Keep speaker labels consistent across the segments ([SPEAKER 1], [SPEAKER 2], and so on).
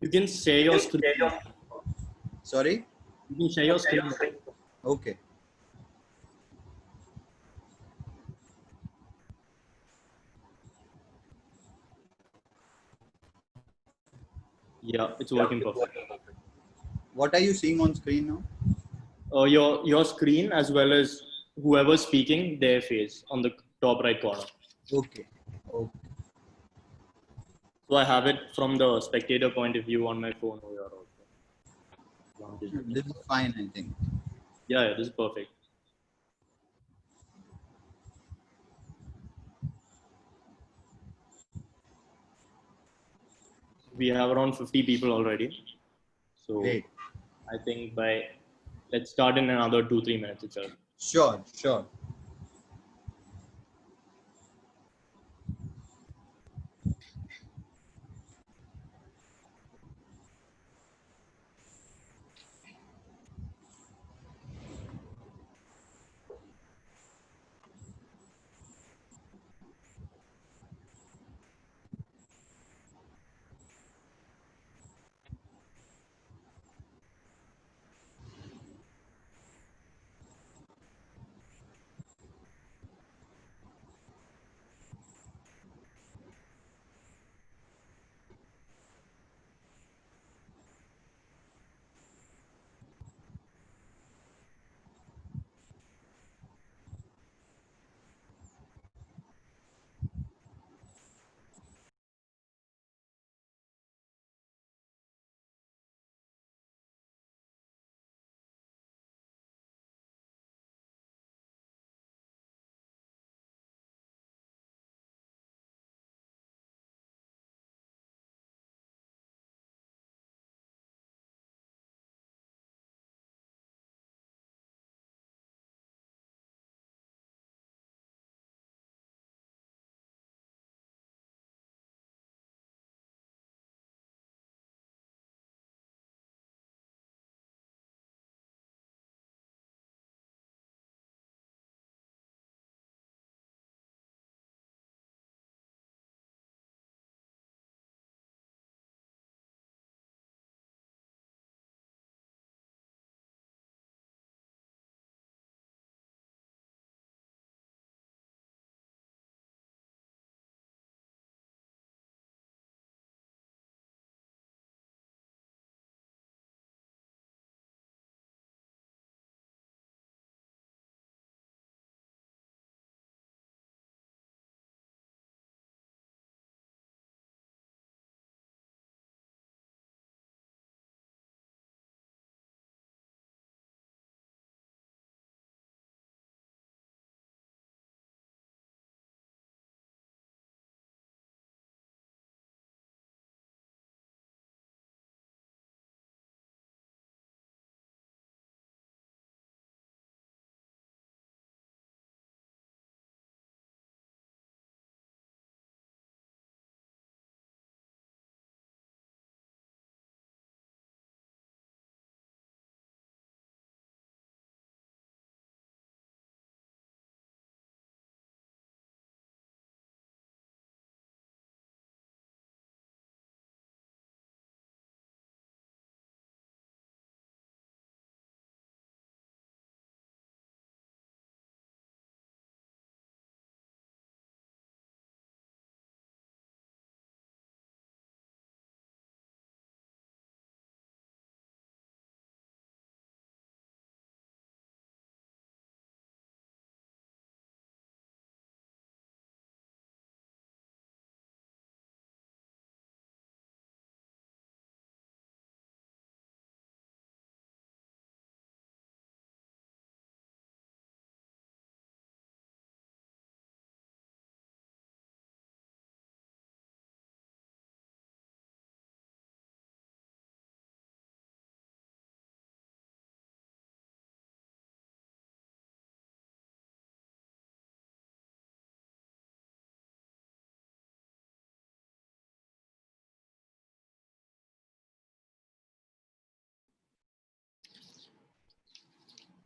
[SPEAKER 1] You can share your screen.
[SPEAKER 2] Sorry?
[SPEAKER 1] You can share your screen.
[SPEAKER 2] Okay.
[SPEAKER 1] Yeah, it's working perfect.
[SPEAKER 2] What are you seeing on screen now?
[SPEAKER 1] Your screen as well as whoever's speaking, their face on the top right corner.
[SPEAKER 2] Okay. Okay.
[SPEAKER 1] So I have it from the spectator point of view on my phone over here also.
[SPEAKER 2] This is fine, I think.
[SPEAKER 1] Yeah, this is perfect. We have around 50 people already. So
[SPEAKER 2] Great.
[SPEAKER 1] I think let's start in another 2-3 minutes itself.
[SPEAKER 2] Sure, sure.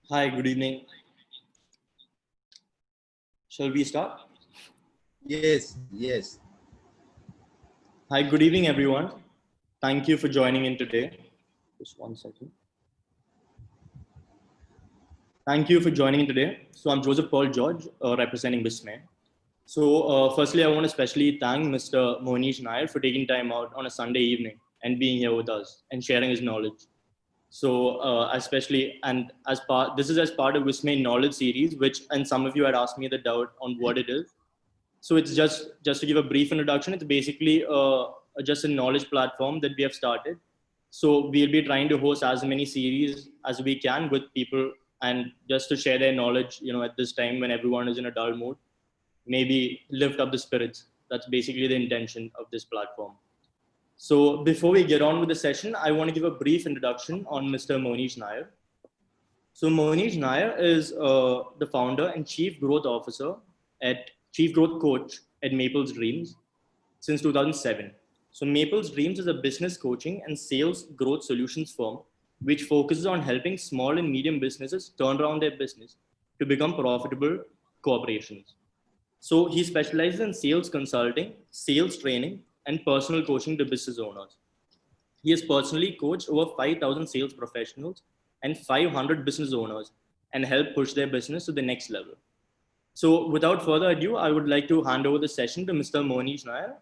[SPEAKER 1] Hi, good evening. Shall we start?
[SPEAKER 2] Yes, yes.
[SPEAKER 1] Hi, good evening, everyone. Thank you for joining in today. Just one second. Thank you for joining in today. So I'm Joseph Paul George, representing Vismay. So firstly, I want to especially thank Mr. Mohnish Nair for taking time out on a Sunday evening and being here with us and sharing his knowledge. So especially, and as part, this is as part of Vismay Knowledge series, which, and some of you had asked me the doubt on what it is. So it's just to give a brief introduction. It's basically just a knowledge platform that we have started. So we'll be trying to host as many series as we can with people, and just to share their knowledge. At this time when everyone is in a dull mood, maybe lift up the spirits. That's basically the intention of this platform. So before we get on with the session, I want to give a brief introduction on Mr. Mohnish Nair. So Mohnish Nair is the founder and chief growth officer at chief growth coach at Maple's Dreams since 2007. So Maple's Dreams is a business coaching and sales growth solutions firm which focuses on helping small and medium businesses turn around their business to become profitable corporations. So he specializes in sales consulting, sales training, and personal coaching to business owners. He has personally coached over 5,000 sales professionals and 500 business owners and helped push their business to the next level. So without further ado, I would like to hand over the session to Mr. Mohnish Nair.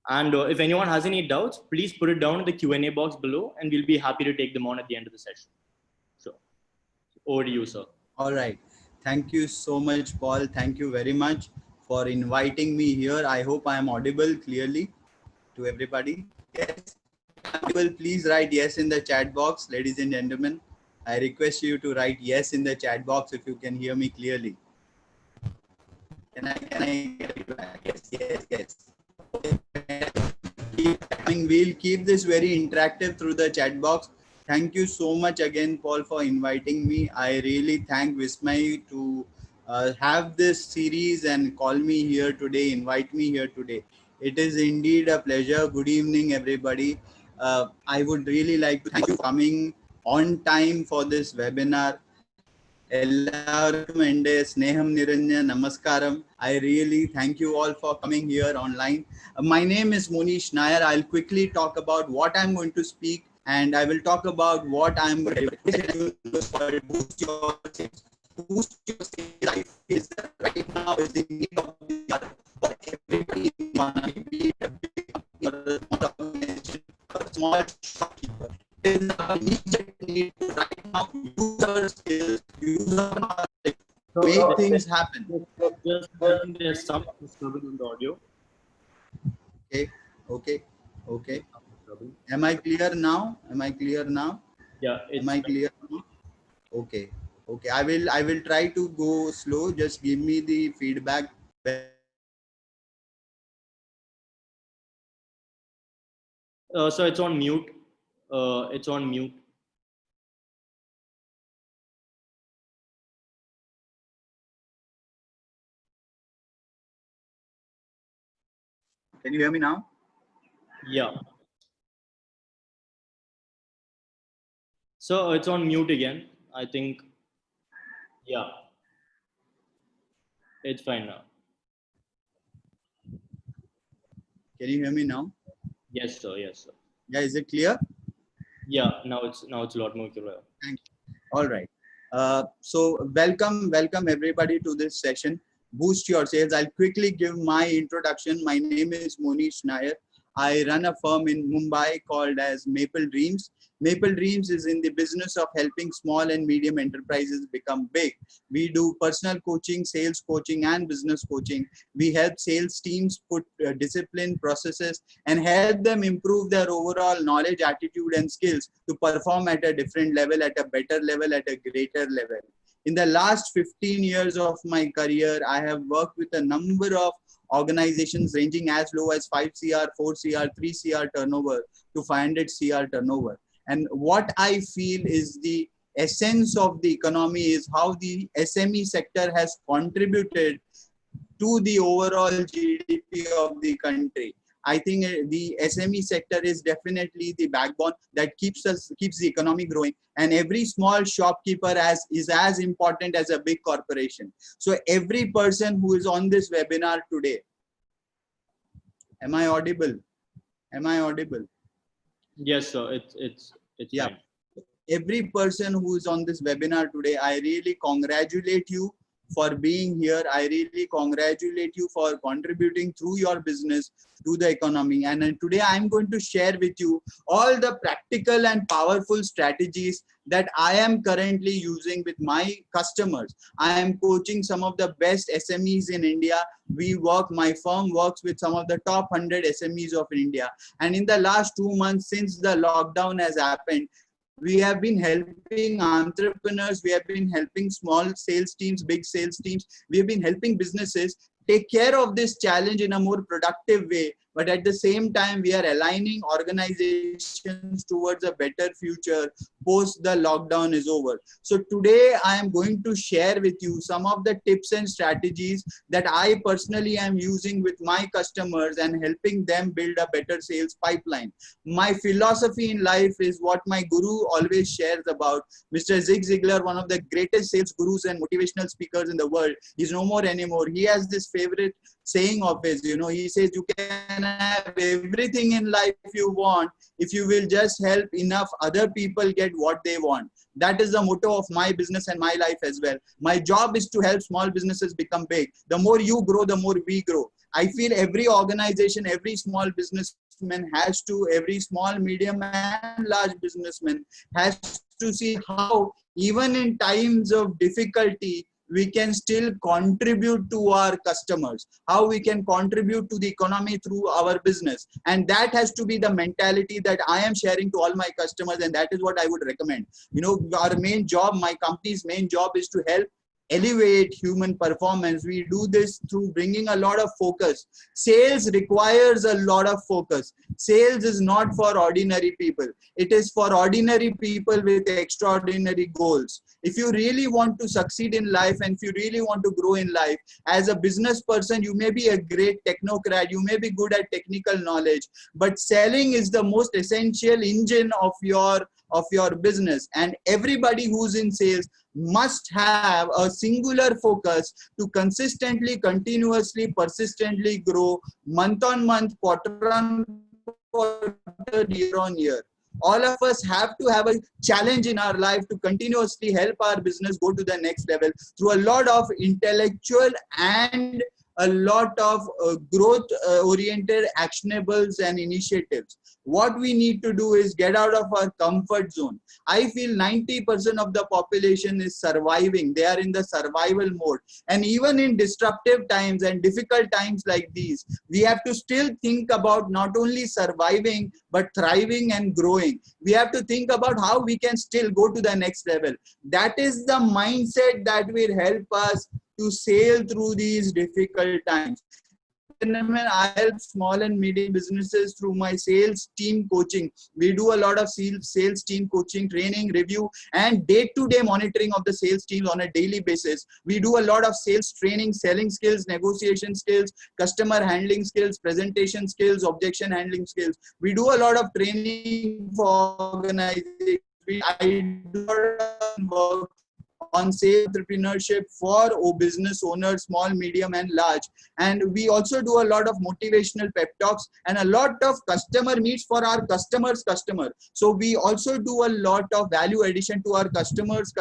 [SPEAKER 1] And if anyone has any doubts, please put it down in the Q&A box below and we'll be happy to take them on at the end of the session. So over to you, sir.
[SPEAKER 2] All right. Thank you so much, Paul. Thank you very much for inviting me here. I hope I am audible clearly to everybody. Yes. Audible, please write yes in the chat box, ladies and gentlemen. I request you to write yes in the chat box if you can hear me clearly. Can I get it back? Yes. We'll keep this very interactive through the chat box. Thank you so much again, Paul, for inviting me. I really thank Vismay to have this series and call me here today, invite me here today. It is indeed a pleasure. Good evening, everybody. I would really like to thank you for coming on time for this webinar. Ellarkum ende sneham niranya namaskaram. I really thank you all for coming here online. My name is Mohnish Nair. I'll quickly talk about what I'm going to speak, and I will talk about what I'm going to boost your sales. Boost your sales life is right now is the need of the hour for everybody in one, be it a big company or a small organization or a small shopkeeper. It is a immediate need to right now use our skills, use our knowledge, make things happen.
[SPEAKER 1] Just there's some disturbance in the audio.
[SPEAKER 2] Okay. Am I clear now?
[SPEAKER 1] Yeah.
[SPEAKER 2] Am I clear now? Okay. I will try to go slow. Just give me the feedback.
[SPEAKER 1] So it's on mute. It's on mute.
[SPEAKER 2] Can you hear me now?
[SPEAKER 1] Yeah. So it's on mute again. I think. Yeah. It's fine now.
[SPEAKER 2] Can you hear me now?
[SPEAKER 1] Yes, sir. Yes, sir.
[SPEAKER 2] Yeah, is it clear?
[SPEAKER 1] Yeah. Now it's a lot more clear.
[SPEAKER 2] Thank you. All right. So welcome everybody to this session. Boost your sales. I'll quickly give my introduction. My name is Mohnish Nair. I run a firm in Mumbai called as Maple Dreams. Maple Dreams is in the business of helping small and medium enterprises become big. We do personal coaching, sales coaching, and business coaching. We help sales teams put discipline, processes, and help them improve their overall knowledge, attitude, and skills to perform at a different level, at a better level, at a greater level. In the last 15 years of my career, I have worked with a number of organizations ranging as low as 5 CR, 4 CR, 3 CR turnover to 500 CR turnover. And what I feel is the essence of the economy is how the SME sector has contributed to the overall GDP of the country. I think the SME sector is definitely the backbone that keeps the economy growing, and every small shopkeeper is as important as a big corporation. So every person who is on this webinar today, am I audible?
[SPEAKER 1] Yes, sir. It's
[SPEAKER 2] Yeah.
[SPEAKER 1] fine.
[SPEAKER 2] Every person who is on this webinar today, I really congratulate you for being here. I really congratulate you for contributing through your business to the economy. And today I'm going to share with you all the practical and powerful strategies that I am currently using with my customers. I am coaching some of the best SMEs in India. My firm works with some of the top 100 SMEs of India. And in the last 2 months since the lockdown has happened, we have been helping entrepreneurs, we have been helping small sales teams, big sales teams, we have been helping businesses take care of this challenge in a more productive way. But at the same time, we are aligning organizations towards a better future post the lockdown is over. So today I am going to share with you some of the tips and strategies that I personally am using with my customers and helping them build a better sales pipeline. My philosophy in life is what my guru always shares about. Mr. Zig Ziglar, one of the greatest sales gurus and motivational speakers in the world, is no more anymore. He has this favorite saying of his, he says, you can have everything in life you want if you will just help enough other people get what they want. That is the motto of my business and my life as well. My job is to help small businesses become big. The more you grow, the more we grow. I feel every organization, every small businessman has to, every small, medium and large businessman has to see how even in times of difficulty, we can still contribute to our customers, how we can contribute to the economy through our business. And that has to be the mentality that I am sharing to all my customers. And that is what I would recommend. Our main job, my company's main job is to help elevate human performance. We do this through bringing a lot of focus. Sales requires a lot of focus. Sales is not for ordinary people. It is for ordinary people with extraordinary goals. If you really want to succeed in life and if you really want to grow in life, as a business person, you may be a great technocrat, you may be good at technical knowledge, but selling is the most essential engine of your business. And everybody who's in sales must have a singular focus to consistently, continuously, persistently grow month on month, quarter on quarter, year on year. All of us have to have a challenge in our life to continuously help our business go to the next level through a lot of intellectual and a lot of growth oriented actionables and initiatives. What we need to do is get out of our comfort zone. I feel 90% of the population is surviving. They are in the survival mode. And even in disruptive times and difficult times like these, we have to still think about not only surviving, but thriving and growing. We have to think about how we can still go to the next level. That is the mindset that will help us to sail through these difficult times. Gentlemen, I help small and medium businesses through my sales team coaching. We do a lot of sales team coaching, training, review, and day-to-day monitoring of the sales teams on a daily basis. We do a lot of sales training, selling skills, negotiation skills, customer handling skills, presentation skills, objection handling skills. We do a lot of training for organizations. I do a lot of work on sales entrepreneurship for business owners, small, medium, and large. And we also do a lot of motivational pep talks and a lot of customer meets for our customers' customer. So we also do a lot of value addition to our customers'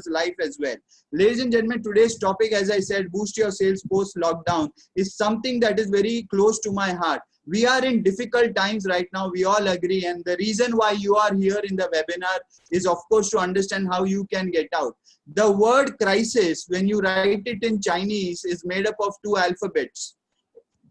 [SPEAKER 2] life as well. Ladies and gentlemen, today's topic, as I said, boost your sales post lockdown, is something that is very close to my heart. We are in difficult times right now, we all agree, and the reason why you are here in the webinar is, of course, to understand how you can get out. The word crisis, when you write it in Chinese, is made up of two alphabets.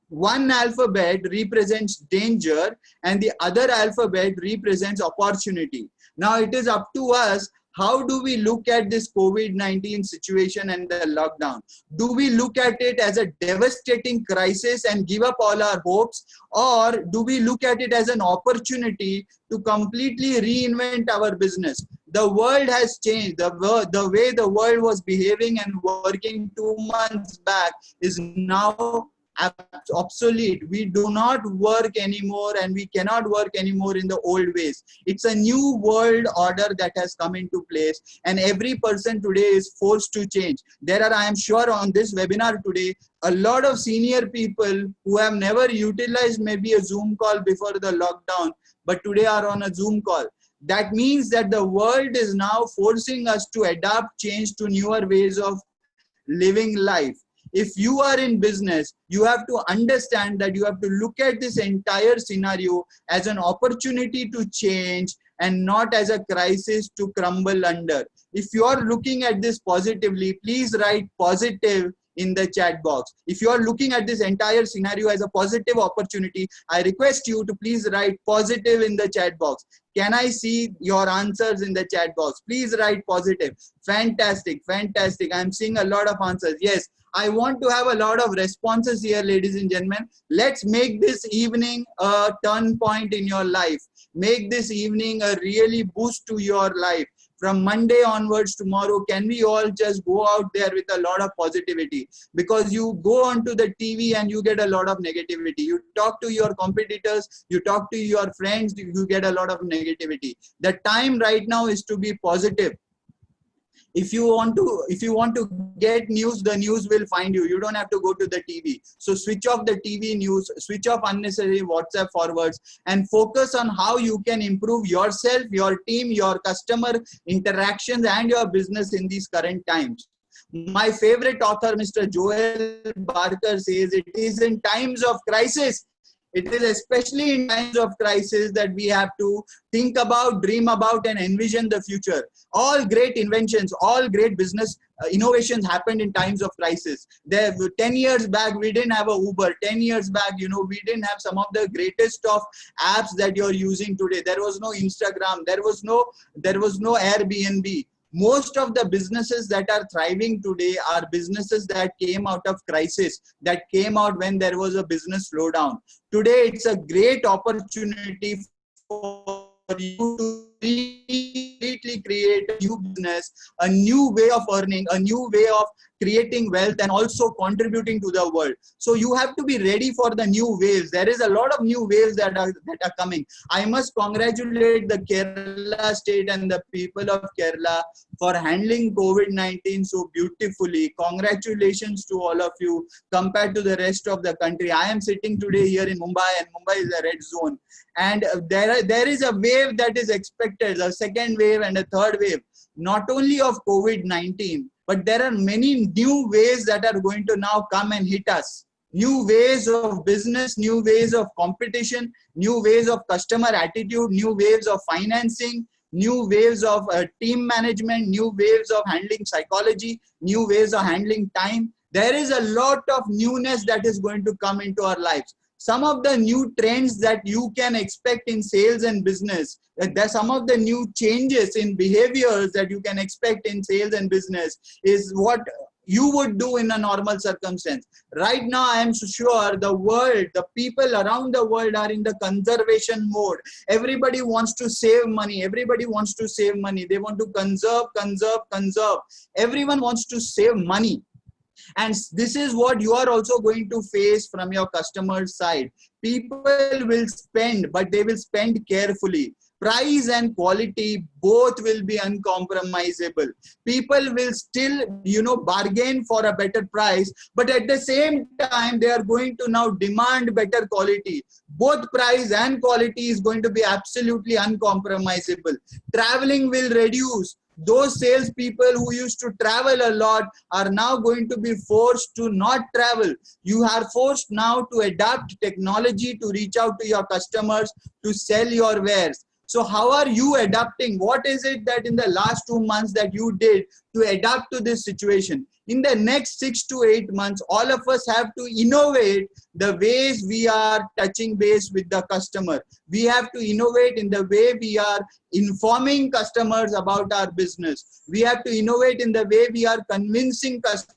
[SPEAKER 2] One alphabet represents danger and the other alphabet represents opportunity. Now it is up to us. How do we look at this COVID-19 situation and the lockdown? Do we look at it as a devastating crisis and give up all our hopes? Or do we look at it as an opportunity to completely reinvent our business? The world has changed. The way the world was behaving and working 2 months back is now obsolete. We do not work anymore and we cannot work anymore in the old ways. It's a new world order that has come into place and every person today is forced to change. There are, I am sure, on this webinar today, a lot of senior people who have never utilized maybe a Zoom call before the lockdown, but today are on a Zoom call. That means that the world is now forcing us to adapt, change to newer ways of living life. If you are in business, you have to understand that you have to look at this entire scenario as an opportunity to change and not as a crisis to crumble under. If you are looking at this positively, please write positive in the chat box. If you are looking at this entire scenario as a positive opportunity, I request you to please write positive in the chat box. Can I see your answers in the chat box? Please write positive. Fantastic, fantastic. I'm seeing a lot of answers. Yes, I want to have a lot of responses here, ladies and gentlemen. Let's make this evening a turn point in your life. Make this evening a really boost to your life. From Monday onwards tomorrow, can we all just go out there with a lot of positivity? Because you go onto the TV and you get a lot of negativity. You talk to your competitors, you talk to your friends, you get a lot of negativity. The time right now is to be positive. If you want to get news, the news will find you. You don't have to go to the TV. So switch off the TV news, switch off unnecessary WhatsApp forwards, and focus on how you can improve yourself, your team, your customer interactions, and your business in these current times. My favorite author, Mr. Joel Barker, says it is in times of crisis. It is especially in times of crisis that we have to think about, dream about, and envision the future. All great inventions, all great business innovations happened in times of crisis. 10 years back, we didn't have a Uber. 10 years back, we didn't have some of the greatest of apps that you're using today. There was no Instagram. There was no Airbnb. Most of the businesses that are thriving today are businesses that came out of crisis, that came out when there was a business slowdown. Today, it's a great opportunity for you to completely create a new business, a new way of earning, a new way of creating wealth, and also contributing to the world. So you have to be ready for the new waves. There is a lot of new waves that are coming. I must congratulate the Kerala state and the people of Kerala for handling COVID-19 so beautifully. Congratulations to all of you compared to the rest of the country. I am sitting today here in Mumbai, and Mumbai is a red zone. And there is a wave that is expected, a second wave and a third wave, not only of COVID-19, but there are many new ways that are going to now come and hit us. New ways of business, new ways of competition, new ways of customer attitude, new ways of financing, new ways of team management, new ways of handling psychology, new ways of handling time. There is a lot of newness that is going to come into our lives. Some of the new trends that you can expect in sales and business, there's some of the new changes in behaviors that you can expect in sales and business is what you would do in a normal circumstance. Right now, I am sure the world, the people around the world are in the conservation mode. Everybody wants to save money. Everybody wants to save money. They want to conserve, conserve, conserve. Everyone wants to save money. And this is what you are also going to face from your customer side. People will spend, but they will spend carefully. Price and quality both will be uncompromisable. People will still, bargain for a better price, but at the same time, they are going to now demand better quality. Both price and quality is going to be absolutely uncompromisable. Traveling will reduce. Those salespeople who used to travel a lot are now going to be forced to not travel. You are forced now to adapt technology to reach out to your customers, to sell your wares. So how are you adapting? What is it that in the last 2 months that you did to adapt to this situation? In the next 6 to 8 months, all of us have to innovate the ways we are touching base with the customer. We have to innovate in the way we are informing customers about our business. We have to innovate in the way we are convincing customers,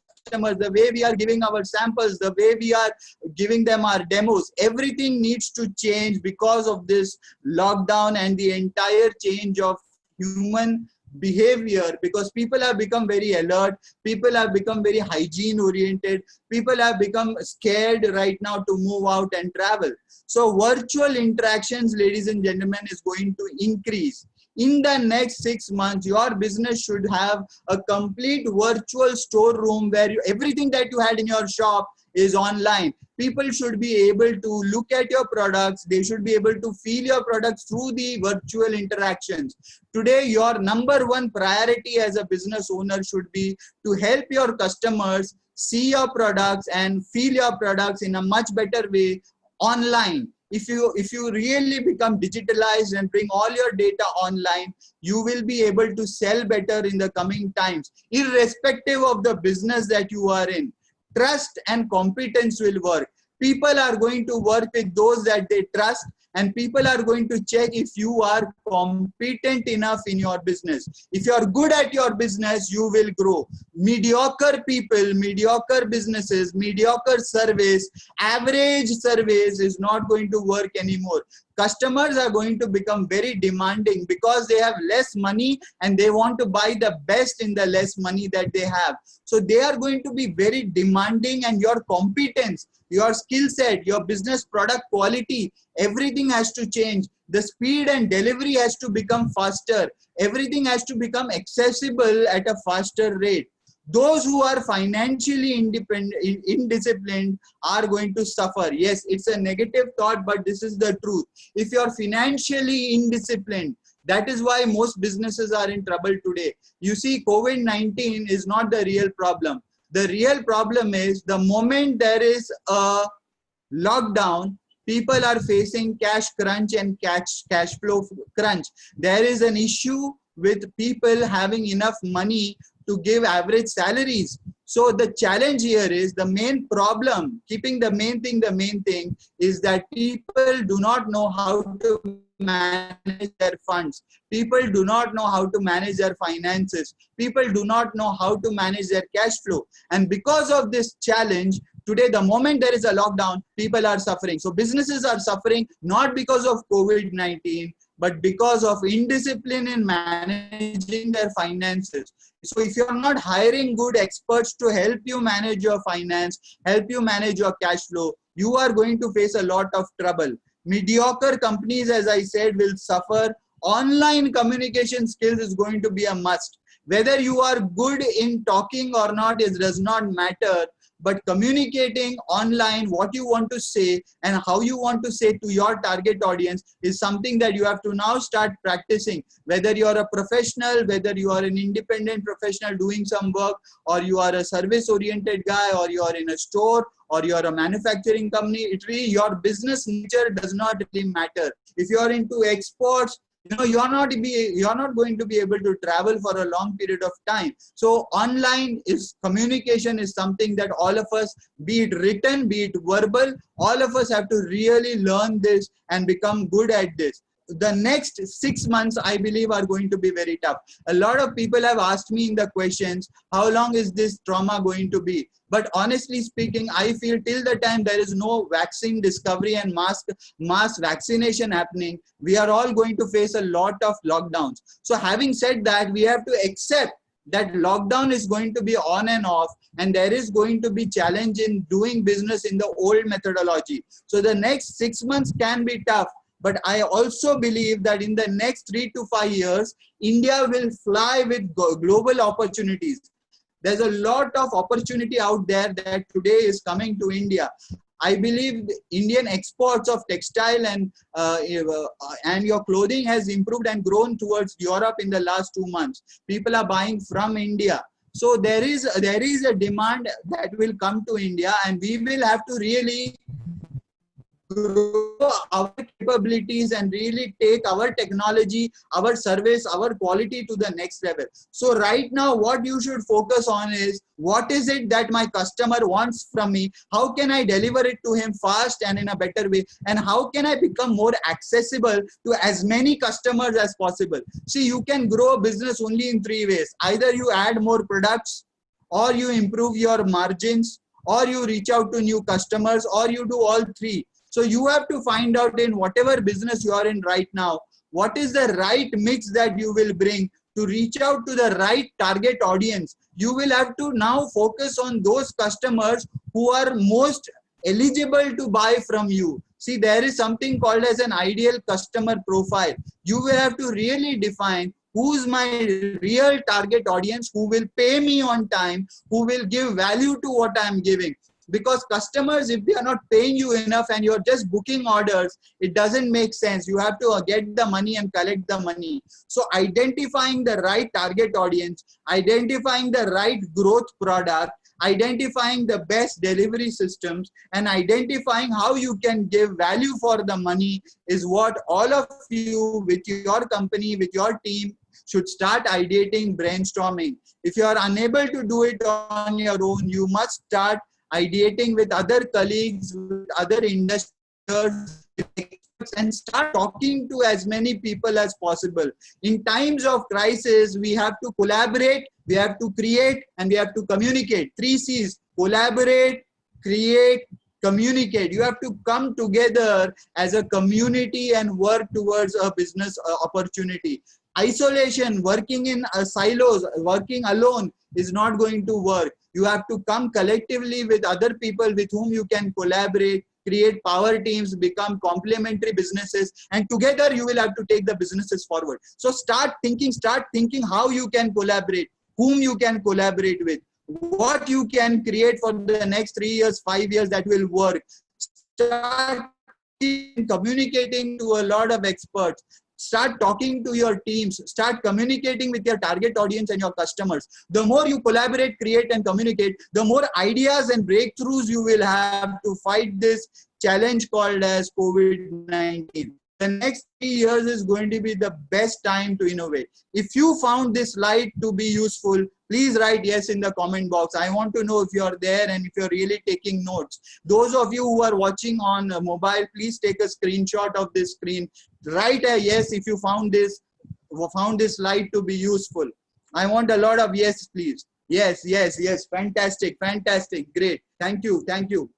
[SPEAKER 2] the way we are giving our samples, the way we are giving them our demos. Everything needs to change because of this lockdown and the entire change of human behavior, because people have become very alert, people have become very hygiene oriented, people have become scared right now to move out and travel. So virtual interactions, ladies and gentlemen, is going to increase. In the next 6 months, your business should have a complete virtual storeroom where everything that you had in your shop, is online. People should be able to look at your products. They should be able to feel your products through the virtual interactions. Today, your number one priority as a business owner should be to help your customers see your products and feel your products in a much better way online. If you really become digitalized and bring all your data online, you will be able to sell better in the coming times, irrespective of the business that you are in. Trust and competence will work. People are going to work with those that they trust, and people are going to check if you are competent enough in your business. If you are good at your business, you will grow. Mediocre people, mediocre businesses, mediocre service, average service is not going to work anymore. Customers are going to become very demanding because they have less money and they want to buy the best in the less money that they have. So they are going to be very demanding, and your competence, your skill set, your business product quality, everything has to change. The speed and delivery has to become faster. Everything has to become accessible at a faster rate. Those who are financially indisciplined are going to suffer. Yes, it's a negative thought, but this is the truth. If you're financially indisciplined, that is why most businesses are in trouble today. You see, COVID-19 is not the real problem. The real problem is the moment there is a lockdown, people are facing cash crunch and cash flow crunch. There is an issue with people having enough money to give average salaries. So the challenge here is, the main problem, keeping the main thing is that people do not know how to manage their funds. People do not know how to manage their finances. People do not know how to manage their cash flow. And because of this challenge, today, the moment there is a lockdown, people are suffering. So businesses are suffering not because of COVID-19, but because of indiscipline in managing their finances. So if you're not hiring good experts to help you manage your finance, help you manage your cash flow, you are going to face a lot of trouble. Mediocre companies, as I said, will suffer. Online communication skills is going to be a must. Whether you are good in talking or not, it does not matter. But communicating online what you want to say and how you want to say to your target audience is something that you have to now start practicing. Whether you are a professional, whether you are an independent professional doing some work, or you are a service-oriented guy, or you are in a store, or you are a manufacturing company, it really, your business nature does not really matter. If you are into exports, you're not going to be able to travel for a long period of time. So online communication is something that all of us, be it written, be it verbal, all of us have to really learn this and become good at this. The next 6 months, I believe, are going to be very tough. A lot of people have asked me in the questions, how long is this trauma going to be? But honestly speaking, I feel till the time there is no vaccine discovery and mass vaccination happening, we are all going to face a lot of lockdowns. So having said that, we have to accept that lockdown is going to be on and off, and there is going to be challenge in doing business in the old methodology. So the next 6 months can be tough. But I also believe that in the next 3 to 5 years, India will fly with global opportunities. There's a lot of opportunity out there that today is coming to India. I believe the Indian exports of textile and your clothing has improved and grown towards Europe in the last 2 months. People are buying from India. So there is a demand that will come to India, and we will have to really grow our capabilities and really take our technology, our service, our quality to the next level. So right now, what you should focus on is, what is it that my customer wants from me? How can I deliver it to him fast and in a better way? And how can I become more accessible to as many customers as possible? See, you can grow a business only in 3 ways. Either you add more products, or you improve your margins, or you reach out to new customers, or you do all 3. So you have to find out in whatever business you are in right now, what is the right mix that you will bring to reach out to the right target audience. You will have to now focus on those customers who are most eligible to buy from you. See, there is something called as an ideal customer profile. You will have to really define who's my real target audience, who will pay me on time, who will give value to what I'm giving. because customers, if they are not paying you enough and you're just booking orders, it doesn't make sense. You have to get the money and collect the money. So identifying the right target audience, identifying the right growth product, identifying the best delivery systems, and identifying how you can give value for the money is what all of you with your company, with your team should start ideating, brainstorming. If you are unable to do it on your own, you must start ideating with other colleagues, with other investors, and start talking to as many people as possible. In times of crisis, we have to collaborate, we have to create, and we have to communicate. 3 C's: collaborate, create, communicate. You have to come together as a community and work towards a business opportunity. Isolation, working in silos, working alone is not going to work. You have to come collectively with other people with whom you can collaborate, create power teams, become complementary businesses, and together you will have to take the businesses forward. So start thinking how you can collaborate, whom you can collaborate with, what you can create for the next 3 years, 5 years that will work. Start communicating to a lot of experts. Start talking to your teams, start communicating with your target audience and your customers. The more you collaborate, create, and communicate, the more ideas and breakthroughs you will have to fight this challenge called as COVID-19. The next 3 years is going to be the best time to innovate. If you found this slide to be useful, please write yes in the comment box. I want to know if you're there and if you're really taking notes. Those of you who are watching on mobile, please take a screenshot of this screen. Write a yes if you found this slide to be useful. I want a lot of yes, please. Yes, yes, yes. Fantastic, fantastic. Great. Thank you, thank you.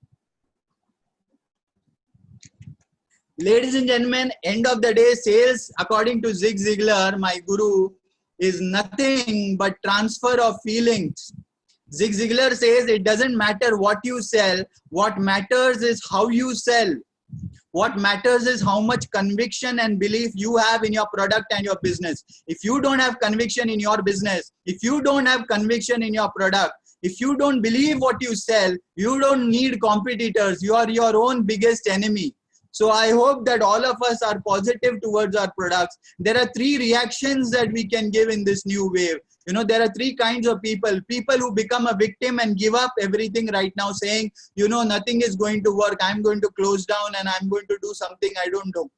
[SPEAKER 2] Ladies and gentlemen, end of the day, sales, according to Zig Ziglar, my guru, is nothing but transfer of feelings. Zig Ziglar says it doesn't matter what you sell. What matters is how you sell. What matters is how much conviction and belief you have in your product and your business. If you don't have conviction in your business, if you don't have conviction in your product, if you don't believe what you sell, you don't need competitors. You are your own biggest enemy. So I hope that all of us are positive towards our products. There are 3 reactions that we can give in this new wave. You know, there are 3 kinds of people. People who become a victim and give up everything right now, saying, you know, nothing is going to work. I'm going to close down and I'm going to do something I don't know.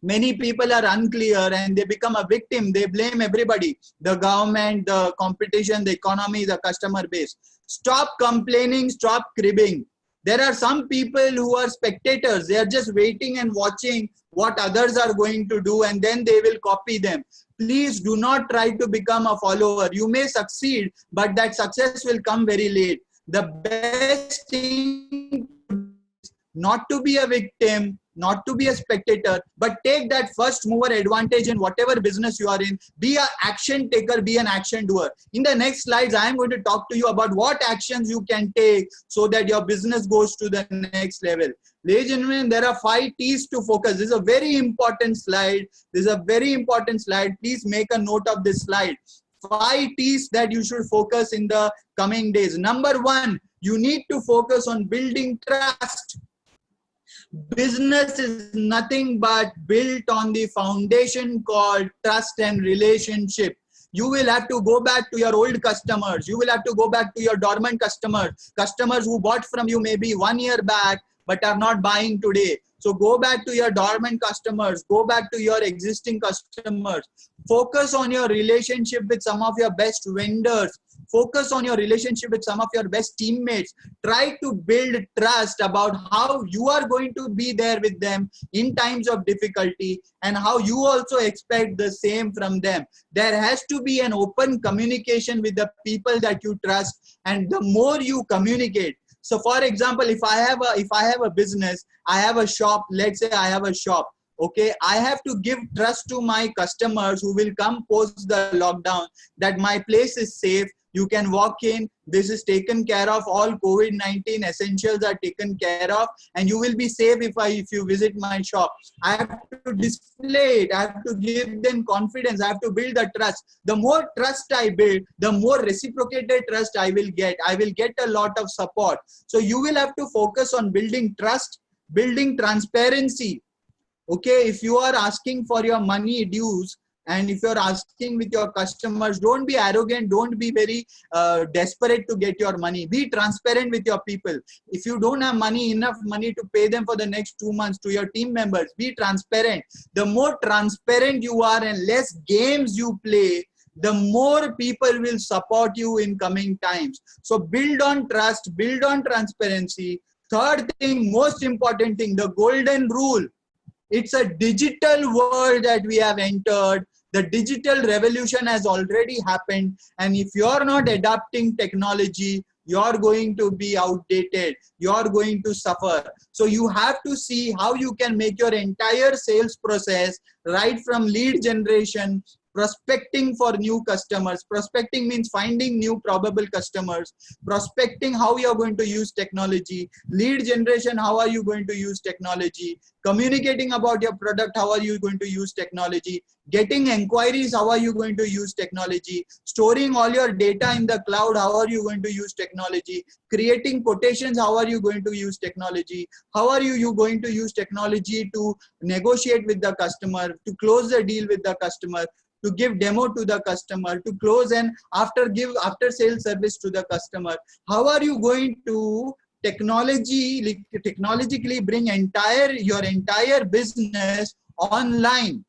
[SPEAKER 2] Many people are unclear and they become a victim. They blame everybody, the government, the competition, the economy, the customer base. Stop complaining, stop cribbing. There are some people who are spectators. They are just waiting and watching what others are going to do and then they will copy them. Please do not try to become a follower. You may succeed, but that success will come very late. The best thing is not to be a victim, not to be a spectator, but take that first mover advantage in whatever business you are in. Be an action taker, be an action doer. In the next slides, I am going to talk to you about what actions you can take so that your business goes to the next level. Ladies and gentlemen, there are 5 T's to focus. This is a very important slide. This is a very important slide. Please make a note of this slide. 5 T's that you should focus in the coming days. Number 1, you need to focus on building trust. Business is nothing but built on the foundation called trust and relationship. You will have to go back to your old customers. You will have to go back to your dormant customers, customers who bought from you maybe 1 year back, but are not buying today. So go back to your dormant customers, go back to your existing customers. Focus on your relationship with some of your best vendors. Focus on your relationship with some of your best teammates. Try to build trust about how you are going to be there with them in times of difficulty and how you also expect the same from them. There has to be an open communication with the people that you trust, and the more you communicate. So for example, if I have a business, I have a shop, let's say I have a shop. Okay, I have to give trust to my customers who will come post the lockdown that my place is safe. You can walk in, This is taken care of. All COVID-19 essentials are taken care of, and you will be safe if you visit my shop. I have to display it. I have to give them confidence. I have to build the trust. The more trust I build, the more reciprocated trust I will get. I will get a lot of support. So you will have to focus on building trust, building transparency. Okay, if you are asking for your money dues, and if you're asking with your customers, don't be arrogant, don't be very desperate to get your money. Be transparent with your people. If you don't have enough money to pay them for the next 2 months, to your team members, be transparent. The more transparent you are and less games you play, the more people will support you in coming times. So build on trust, build on transparency. Third thing, most important thing, the golden rule. It's a digital world that we have entered. The digital revolution has already happened. And if you're not adapting technology, you're going to be outdated. You're going to suffer. So you have to see how you can make your entire sales process, right from lead generation, prospecting for new customers. Prospecting means finding new probable customers. Prospecting, how you are going to use technology. Lead generation, how are you going to use technology. Communicating about your product, how are you going to use technology. Getting inquiries, how are you going to use technology. Storing all your data in the cloud, how are you going to use technology. Creating quotations, how are you going to use technology. How are you going to use technology to negotiate with the customer, to close the deal with the customer, to give demo to the customer, to close and after sales service to the customer. How are you going to technologically bring your entire business online?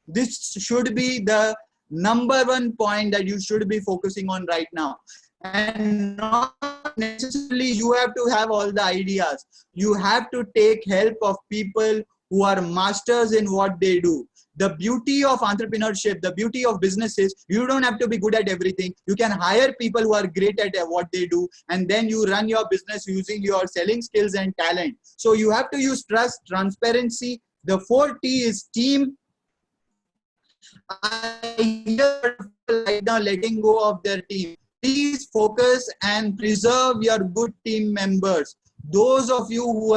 [SPEAKER 2] This should be the number one point that you should be focusing on right now. And not necessarily you have to have all the ideas. You have to take help of people who are masters in what they do. The beauty of entrepreneurship, the beauty of business is you don't have to be good at everything. You can hire people who are great at what they do, and then you run your business using your selling skills and talent. So you have to use trust, transparency. The 4T is team. I hear people right now letting go of their team. Please focus and preserve your good team members. Those of you who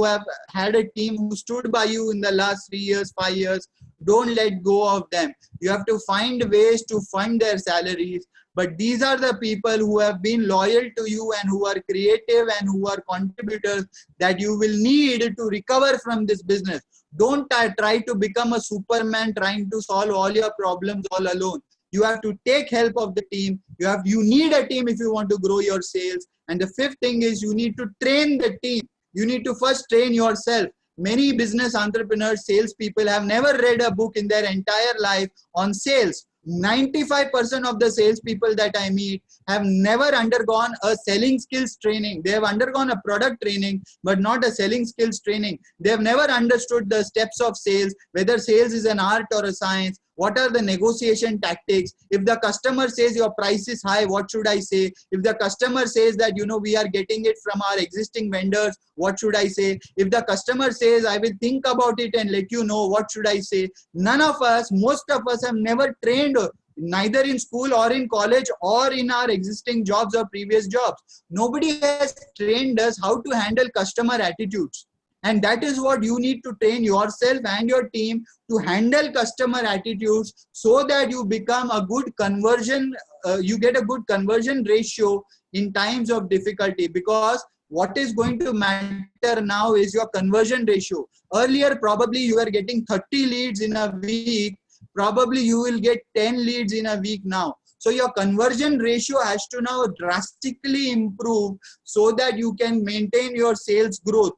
[SPEAKER 2] have had a team who stood by you in the last 3 years, 5 years, don't let go of them. You have to find ways to fund their salaries. But these are the people who have been loyal to you and who are creative and who are contributors that you will need to recover from this business. Don't try to become a Superman trying to solve all your problems all alone. You have to take help of the team. You need a team if you want to grow your sales. And the fifth thing is you need to train the team. You need to first train yourself. Many business entrepreneurs, salespeople have never read a book in their entire life on sales. 95% of the salespeople that I meet have never undergone a selling skills training. They have undergone a product training, but not a selling skills training. They have never understood the steps of sales, whether sales is an art or a science. What are the negotiation tactics? If the customer says your price is high, what should I say? If the customer says that, we are getting it from our existing vendors, what should I say? If the customer says, I will think about it and let you know, what should I say? None of us, most of us have never trained, neither in school or in college or in our existing jobs or previous jobs. Nobody has trained us how to handle customer attitudes. And that is what you need to train yourself and your team to handle customer attitudes so that you become a good conversion, you get a good conversion ratio in times of difficulty, because what is going to matter now is your conversion ratio. Earlier, probably you were getting 30 leads in a week. Probably you will get 10 leads in a week now. So your conversion ratio has to now drastically improve so that you can maintain your sales growth.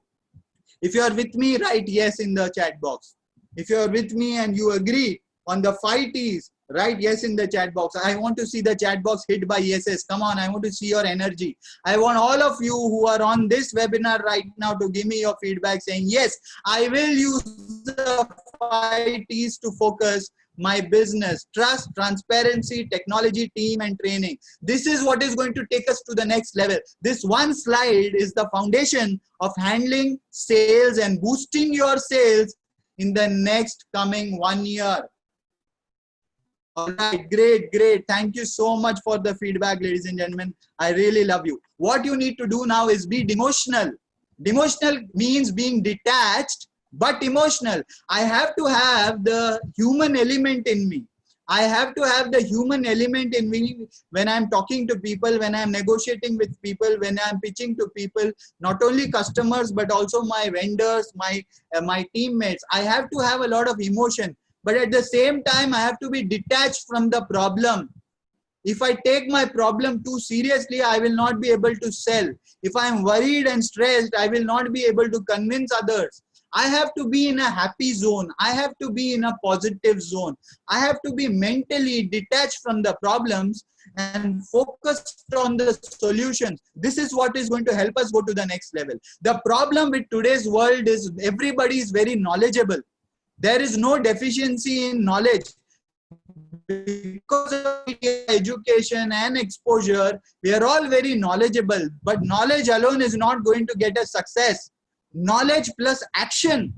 [SPEAKER 2] If you are with me, write yes in the chat box. If you are with me and you agree on the 5 T's, write yes in the chat box. I want to see the chat box hit by yeses. Come on, I want to see your energy. I want all of you who are on this webinar right now to give me your feedback saying, yes, I will use the 5 T's to focus my business. Trust, transparency, technology, team, and training. This is what is going to take us to the next level. This one slide is the foundation of handling sales and boosting your sales in the next coming 1 year. All right, great, great. Thank you so much for the feedback, ladies and gentlemen. I really love you. What you need to do now is be demotional. Demotional means being detached, but emotional. I have to have the human element in me. I have to have the human element in me when I'm talking to people, when I'm negotiating with people, when I'm pitching to people, not only customers, but also my vendors, my teammates. I have to have a lot of emotion, but at the same time, I have to be detached from the problem. If I take my problem too seriously, I will not be able to sell. If I am worried and stressed, I will not be able to convince others. I have to be in a happy zone. I have to be in a positive zone. I have to be mentally detached from the problems and focused on the solutions. This is what is going to help us go to the next level. The problem with today's world is everybody is very knowledgeable. There is no deficiency in knowledge. Because of media, education and exposure, we are all very knowledgeable, but knowledge alone is not going to get us success. Knowledge plus action,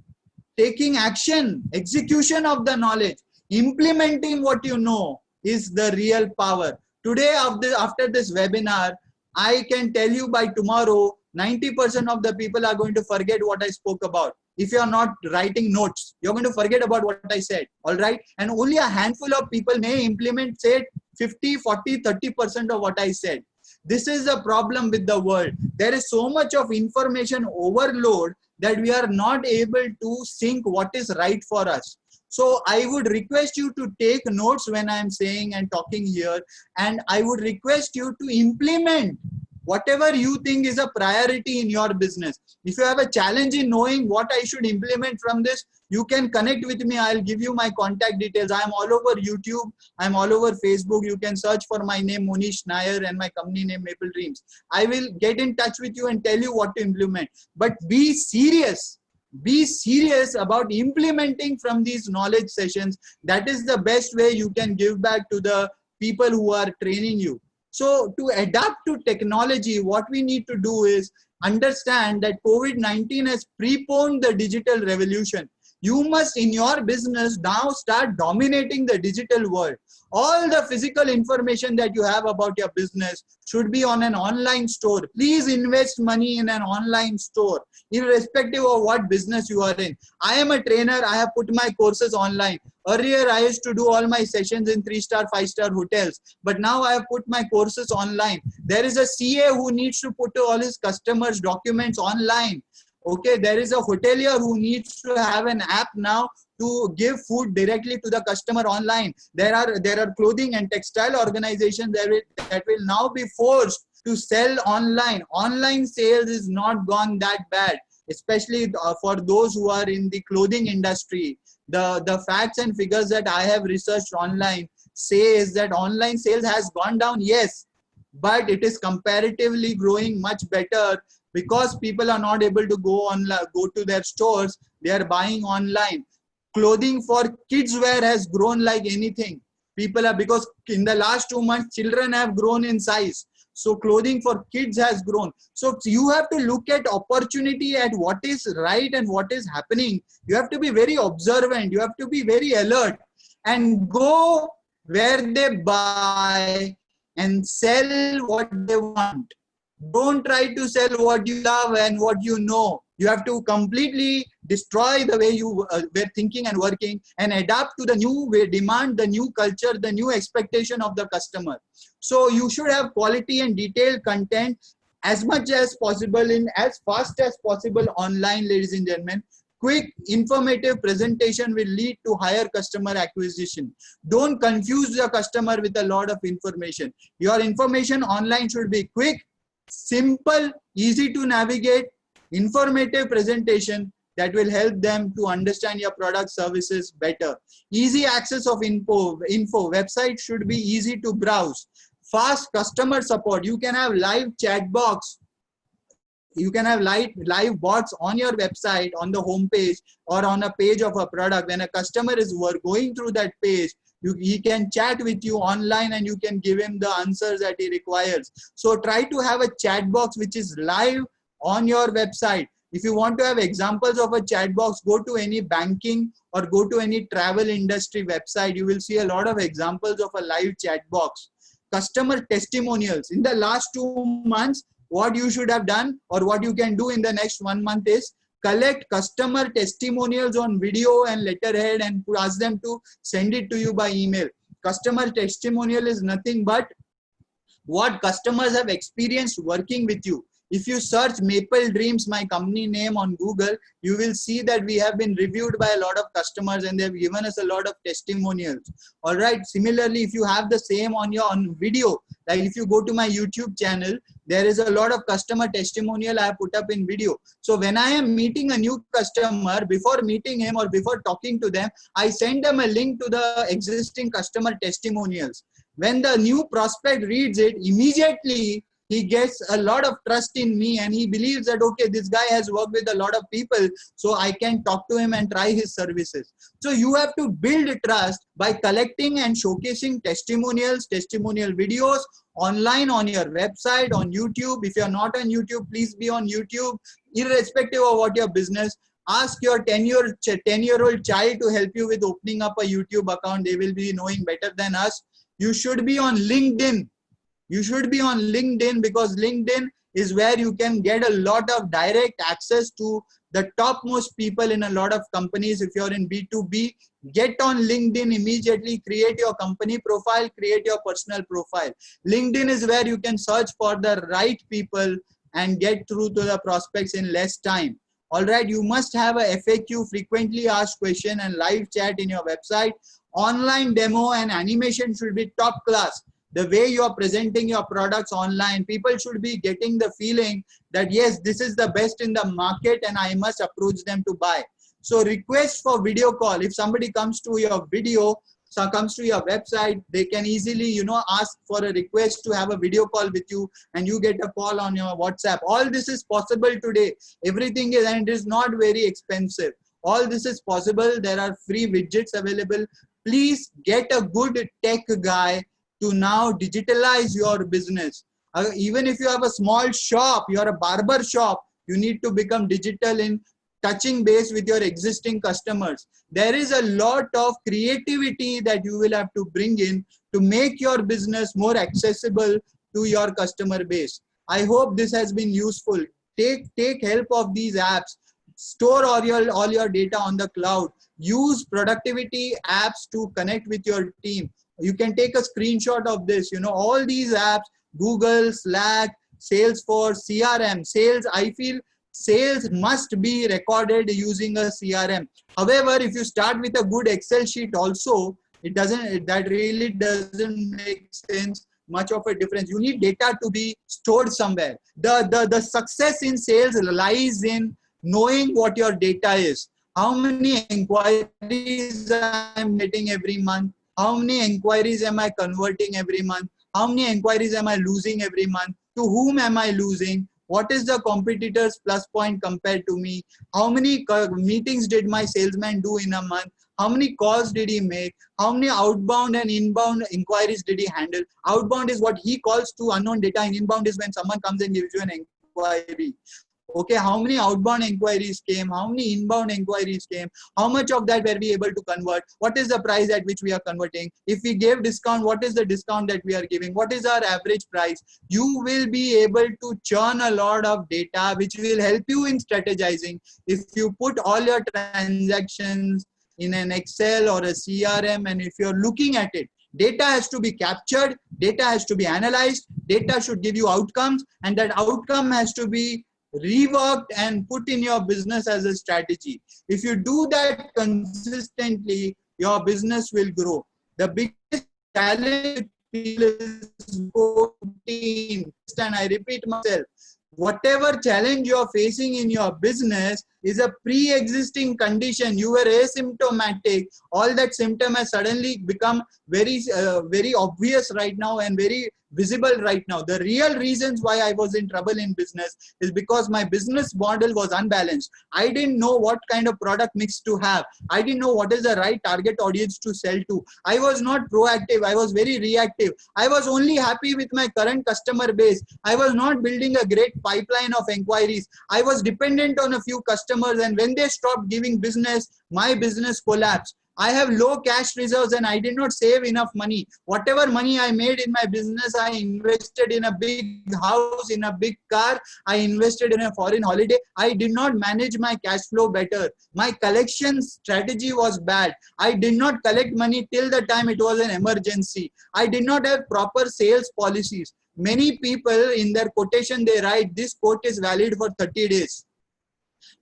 [SPEAKER 2] taking action, execution of the knowledge, implementing what you know is the real power. Today, after this webinar, I can tell you by tomorrow, 90% of the people are going to forget what I spoke about. If you are not writing notes, you're going to forget about what I said. All right. And only a handful of people may implement, say, 50, 40, 30% of what I said. This is the problem with the world. There is so much of information overload that we are not able to think what is right for us. So I would request you to take notes when I'm saying and talking here. And I would request you to implement whatever you think is a priority in your business. If you have a challenge in knowing what I should implement from this, you can connect with me. I'll give you my contact details. I'm all over YouTube. I'm all over Facebook. You can search for my name, Mohnish Nair, and my company name, Maple Dreams. I will get in touch with you and tell you what to implement. But be serious. Be serious about implementing from these knowledge sessions. That is the best way you can give back to the people who are training you. So to adapt to technology, what we need to do is understand that COVID-19 has preponed the digital revolution. You must, in your business, now start dominating the digital world. All the physical information that you have about your business should be on an online store. Please invest money in an online store, irrespective of what business you are in. I am a trainer. I have put my courses online. Earlier, I used to do all my sessions in 3-star, 5-star hotels. But now I have put my courses online. There is a CA who needs to put all his customers' documents online. Okay, there is a hotelier who needs to have an app now to give food directly to the customer online. There are clothing and textile organizations that will now be forced to sell online. Online sales is not gone that bad, especially for those who are in the clothing industry. The facts and figures that I have researched online says that online sales has gone down, yes, but it is comparatively growing much better because people are not able to go to their stores. They are buying online. Clothing for kids wear has grown like anything. Because in the last 2 months, children have grown in size. So clothing for kids has grown. So you have to look at opportunity at what is right and what is happening. You have to be very observant. You have to be very alert and go where they buy and sell what they want. Don't try to sell what you love and what you know. You have to completely destroy the way you were thinking and working and adapt to the new way, demand the new culture, the new expectation of the customer. So you should have quality and detailed content as much as possible in as fast as possible online, ladies and gentlemen. Quick, informative presentation will lead to higher customer acquisition. Don't confuse the customer with a lot of information. Your information online should be quick, simple, easy to navigate, informative presentation that will help them to understand your product services better. Easy access of info. Website should be easy to browse. Fast customer support. You can have live chat box. You can have live bots on your website, on the home page, or on a page of a product. When a customer is going through that page, he can chat with you online and you can give him the answers that he requires. So try to have a chat box which is live on your website. If you want to have examples of a chat box, go to any banking or go to any travel industry website. You will see a lot of examples of a live chat box. Customer testimonials. In the last 2 months, what you should have done or what you can do in the next 1 month is collect customer testimonials on video and letterhead and ask them to send it to you by email. Customer testimonial is nothing but what customers have experienced working with you. If you search Maple Dreams, my company name, on Google, you will see that we have been reviewed by a lot of customers and they have given us a lot of testimonials. All right. Similarly, if you have the same on video, like if you go to my YouTube channel, there is a lot of customer testimonial I have put up in video. So when I am meeting a new customer, before meeting him or before talking to them, I send them a link to the existing customer testimonials. When the new prospect reads it, immediately he gets a lot of trust in me and he believes that, okay, this guy has worked with a lot of people, so I can talk to him and try his services. So you have to build trust by collecting and showcasing testimonials, testimonial videos online, on your website, on YouTube. If you're not on YouTube, please be on YouTube, irrespective of what your business. Ask your 10-year-old child to help you with opening up a YouTube account. They will be knowing better than us. You should be on LinkedIn. You should be on LinkedIn because LinkedIn is where you can get a lot of direct access to the topmost people in a lot of companies. If you're in B2B, get on LinkedIn immediately, create your company profile, create your personal profile. LinkedIn is where you can search for the right people and get through to the prospects in less time. All right, you must have a FAQ, frequently asked question, and live chat in your website. Online demo and animation should be top class. The way you are presenting your products online, people should be getting the feeling that yes, this is the best in the market and I must approach them to buy. So request for video call. If somebody comes to your video, comes to your website, they can easily, ask for a request to have a video call with you and you get a call on your WhatsApp. All this is possible today. Everything is, and it is not very expensive. All this is possible. There are free widgets available. Please get a good tech guy to now digitalize your business. Even if you have a small shop, you are a barber shop, you need to become digital in touching base with your existing customers. There is a lot of creativity that you will have to bring in to make your business more accessible to your customer base. I hope this has been useful. Take help of these apps. Store all your data on the cloud. Use productivity apps to connect with your team. You can take a screenshot of this. All these apps, Google, Slack, Salesforce, CRM, sales. I feel sales must be recorded using a CRM. However, if you start with a good Excel sheet also, that really doesn't make sense, much of a difference. You need data to be stored somewhere. The success in sales lies in knowing what your data is. How many inquiries I'm getting every month? How many inquiries am I converting every month? How many inquiries am I losing every month? To whom am I losing? What is the competitor's plus point compared to me? How many meetings did my salesman do in a month? How many calls did he make? How many outbound and inbound inquiries did he handle? Outbound is what he calls to unknown data, and inbound is when someone comes and gives you an inquiry. Okay, how many outbound inquiries came? How many inbound inquiries came? How much of that were we able to convert? What is the price at which we are converting? If we gave discount, what is the discount that we are giving? What is our average price? You will be able to churn a lot of data, which will help you in strategizing. If you put all your transactions in an Excel or a CRM, and if you're looking at it, data has to be captured, data has to be analyzed, data should give you outcomes, and that outcome has to be reworked and put in your business as a strategy. If you do that consistently, your business will grow. The biggest challenge is routine. And I repeat myself, whatever challenge you are facing in your business, is a pre-existing condition. You were asymptomatic. All that symptom has suddenly become very obvious right now and very visible right now. The real reasons why I was in trouble in business is because my business model was unbalanced. I didn't know what kind of product mix to have. I didn't know what is the right target audience to sell to. I was not proactive. I was very reactive. I was only happy with my current customer base. I was not building a great pipeline of inquiries. I was dependent on a few customers, and when they stopped giving business, my business collapsed. I have low cash reserves and I did not save enough money. Whatever money I made in my business, I invested in a big house, in a big car. I invested in a foreign holiday. I did not manage my cash flow better. My collection strategy was bad. I did not collect money till the time it was an emergency. I did not have proper sales policies. Many people in their quotation, they write, this quote is valid for 30 days.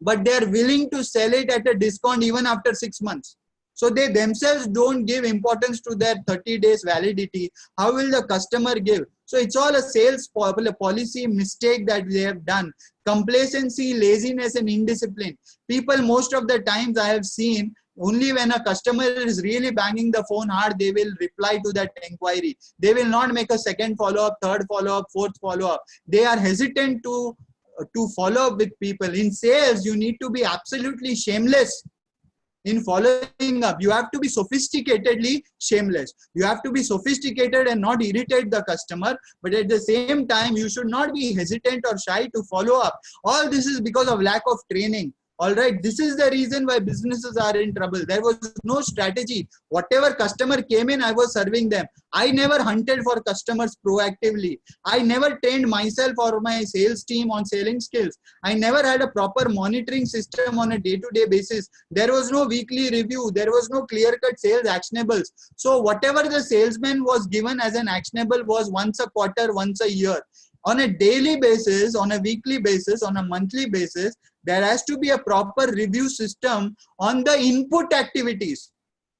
[SPEAKER 2] But they are willing to sell it at a discount even after 6 months. So they themselves don't give importance to their 30 days validity. How will the customer give? So it's all a sales policy mistake that they have done. Complacency, laziness, and indiscipline. People, most of the times I have seen, only when a customer is really banging the phone hard, they will reply to that inquiry. They will not make a second follow-up, third follow-up, fourth follow-up. They are hesitant to follow up with people. In sales, you need to be absolutely shameless. In following up, you have to be sophisticatedly shameless. You have to be sophisticated and not irritate the customer, but at the same time, you should not be hesitant or shy to follow up. All this is because of lack of training. All right, this is the reason why businesses are in trouble. There was no strategy. Whatever customer came in, I was serving them. I never hunted for customers proactively. I never trained myself or my sales team on selling skills. I never had a proper monitoring system on a day-to-day basis. There was no weekly review. There was no clear-cut sales actionables. So whatever the salesman was given as an actionable was once a quarter, once a year. On a daily basis, on a weekly basis, on a monthly basis, there has to be a proper review system on the input activities.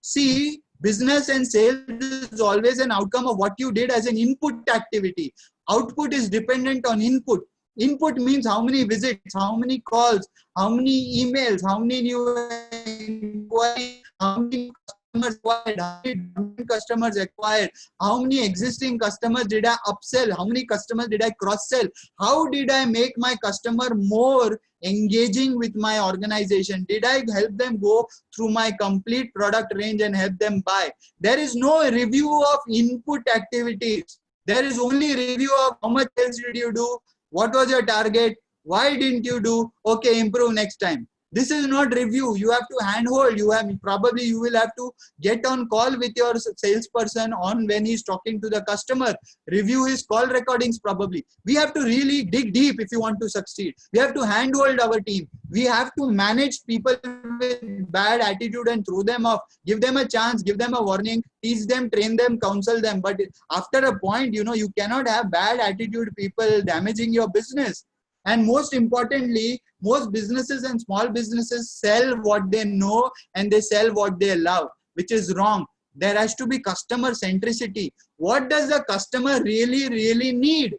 [SPEAKER 2] See, business and sales is always an outcome of what you did as an input activity. Output is dependent on input. Input means how many visits, how many calls, how many emails, how many new inquiries, how many customers acquired, how many customers acquired, how many existing customers did I upsell, how many customers did I cross-sell, how did I make my customer more engaging with my organization, did I help them go through my complete product range and help them buy. There is no review of input activities. There is only review of how much sales did you do, what was your target, why didn't you do, okay, improve next time. This is not review. You have to handhold. You will have to get on call with your salesperson on when he's talking to the customer. Review his call recordings probably. We have to really dig deep if you want to succeed. We have to handhold our team. We have to manage people with bad attitude and throw them off. Give them a chance, give them a warning, teach them, train them, counsel them. But after a point, you cannot have bad attitude people damaging your business. And most importantly, most businesses and small businesses sell what they know and they sell what they love, which is wrong. There has to be customer centricity. What does the customer really need?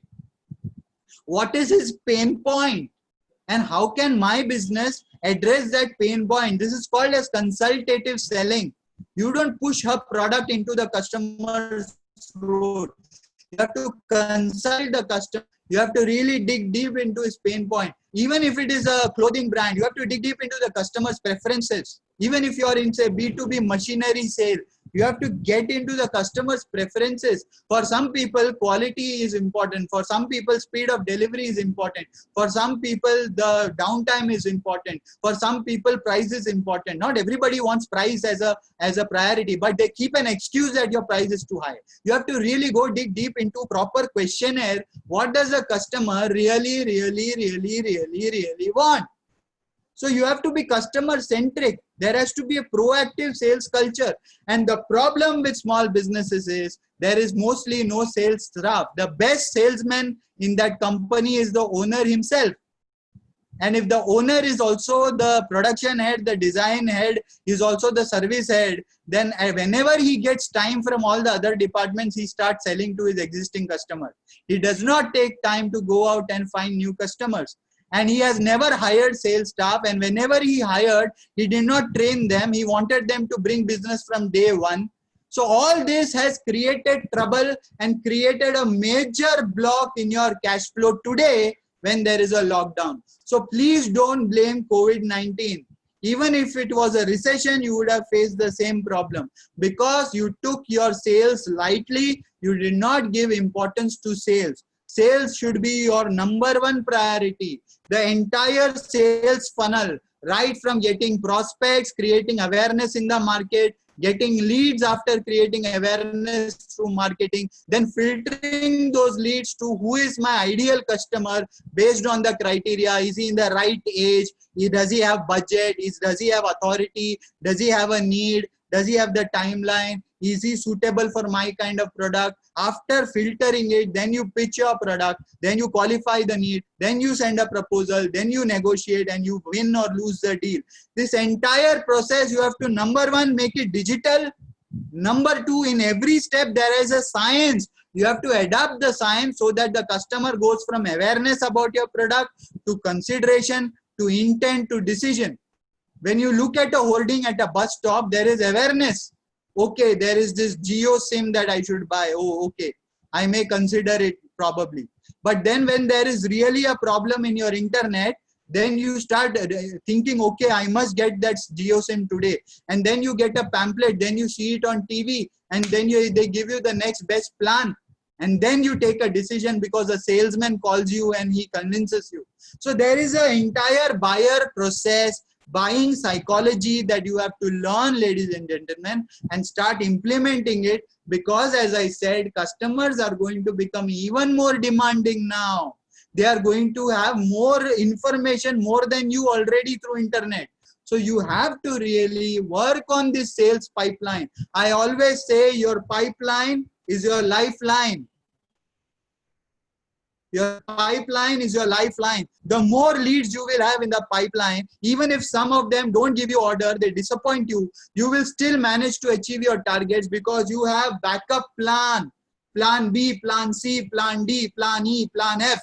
[SPEAKER 2] What is his pain point? And how can my business address that pain point? This is called as consultative selling. You don't push a product into the customer's throat. You have to consult the customer. You have to really dig deep into his pain point. Even if it is a clothing brand, you have to dig deep into the customer's preferences. Even if you are in, say, B2B machinery sale, you have to get into the customer's preferences. For some people, quality is important. For some people, speed of delivery is important. For some people, the downtime is important. For some people, price is important. Not everybody wants price as a priority, but they keep an excuse that your price is too high. You have to really go dig deep into proper questionnaire. What does the customer really want? So you have to be customer centric. There has to be a proactive sales culture. And the problem with small businesses is there is mostly no sales staff. The best salesman in that company is the owner himself. And if the owner is also the production head, the design head, is also the service head, then whenever he gets time from all the other departments, he starts selling to his existing customers. He does not take time to go out and find new customers. and he has never hired sales staff, and whenever he hired, he did not train them. He wanted them to bring business from day one. So all this has created trouble and created a major block in your cash flow today when there is a lockdown. So please don't blame COVID-19. Even if it was a recession, you would have faced the same problem because you took your sales lightly. You did not give importance to sales. Sales should be your number one priority. The entire sales funnel, right from getting prospects, creating awareness in the market, getting leads after creating awareness through marketing, then filtering those leads to who is my ideal customer based on the criteria. Is he in the right age? Does he have budget? Does he have authority? Does he have a need? Does he have the timeline? Is he suitable for my kind of product? After filtering it, then you pitch your product, then you qualify the need, then you send a proposal, then you negotiate and you win or lose the deal. This entire process, you have to, number one, make it digital. Number two, in every step, there is a science. You have to adapt the science so that the customer goes from awareness about your product to consideration, to intent, to decision. When you look at a hoarding at a bus stop, there is awareness. Okay, there is this Geo SIM that I should buy. Oh, okay. I may consider it probably. But then when there is really a problem in your internet, then you start thinking, okay, I must get that Geo SIM today. And then you get a pamphlet, then you see it on TV, and then they give you the next best plan. And then you take a decision because a salesman calls you and he convinces you. So there is an entire buyer process, buying psychology that you have to learn, ladies and gentlemen, and start implementing it, because as I said, customers are going to become even more demanding now. They are going to have more information, more than you already through internet. So you have to really work on this sales pipeline. I always say your pipeline is your lifeline. Your pipeline is your lifeline. The more leads you will have in the pipeline, even if some of them don't give you order, they disappoint you, you will still manage to achieve your targets because you have backup plan. Plan B, plan C, plan D, plan E, plan F.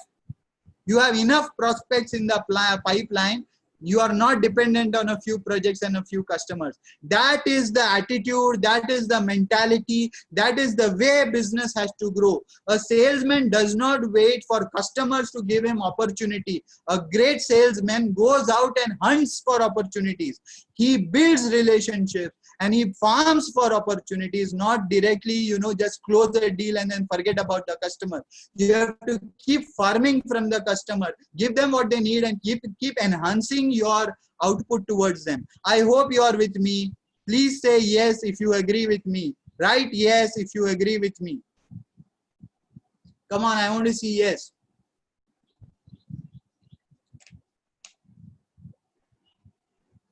[SPEAKER 2] You have enough prospects in the pipeline. You are not dependent on a few projects and a few customers. That is the attitude, that is the mentality, that is the way business has to grow. A salesman does not wait for customers to give him opportunity. A great salesman goes out and hunts for opportunities. He builds relationships and he farms for opportunities, not directly, just close a deal and then forget about the customer. You have to keep farming from the customer, give them what they need and keep enhancing your output towards them. I hope you are with me. Please say yes if you agree with me. Write yes if you agree with me. Come on, I want to see yes.